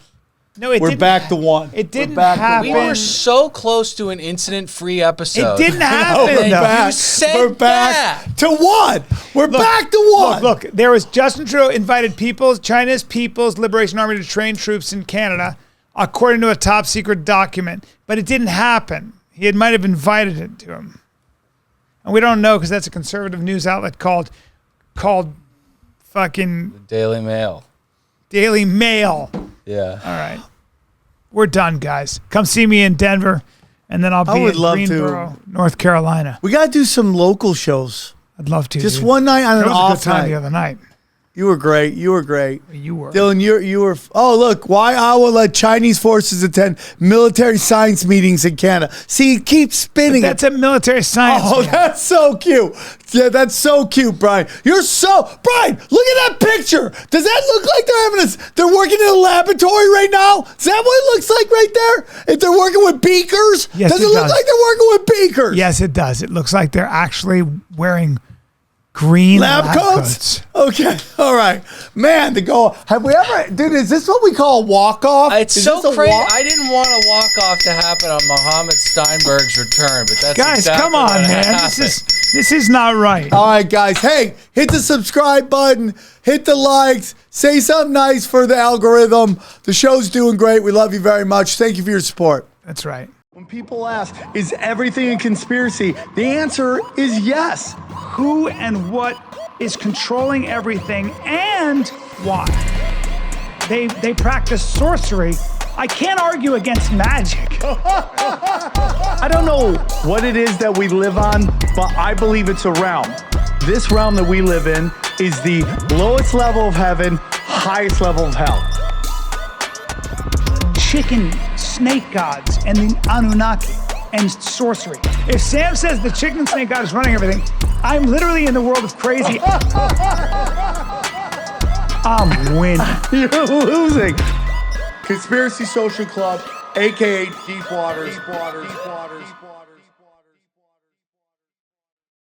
No, it we're didn't. back to one. It didn't We're back to happen. We were so close to an incident-free episode. It didn't happen. We're back. You said We're back that. to one. We're back to one. Look, there was Justin Trudeau invited China's People's Liberation Army to train troops in Canada, according to a top secret document. But it didn't happen. He might have invited it to him. And we don't know because that's a conservative news outlet called fucking Daily Mail. Daily Mail. Yeah. All right. We're done, guys. Come see me in Denver, and then I'll be would in love to. Greensboro, North Carolina. We gotta do some local shows. I'd love to. Just dude. one night on That an was a good off time night. the other night. You were great. You were great. You were. Dylan, you were. Oh, look, why I will let Chinese forces attend military science meetings in Canada. See, keep spinning That's it. a military science. Oh, man. that's so cute. Yeah, that's so cute, Brian. Brian, look at that picture. Does that look like they're working in a laboratory right now? Is that what it looks like right there? If they're working with beakers? Yes, does it it look does. like they're working with beakers? Yes, it does. It looks like they're actually wearing Green lab coats? Okay, all right. Man, have we ever, dude, is this what we call a walk-off? It's Is so this a crazy. walk- I didn't want a walk-off to happen on Mohammed Steinberg's return, but that's Guys, exactly come on, what man. happened. This is not right. All right, guys. Hey, hit the subscribe button, hit the likes, say something nice for the algorithm. The show's doing great. We love you very much. Thank you for your support. That's right. When people ask, is everything a conspiracy? The answer is yes. Who and what is controlling everything and why? They practice sorcery. I can't argue against magic. I don't know what it is that we live on, but I believe it's a realm. This realm that we live in is the lowest level of heaven, highest level of hell. Chicken snake gods and the Anunnaki and sorcery. If Sam says the chicken and snake god is running everything, I'm literally in the world of crazy. I'm winning. You're losing. Conspiracy Social Club, a.k.a. Deep Waters.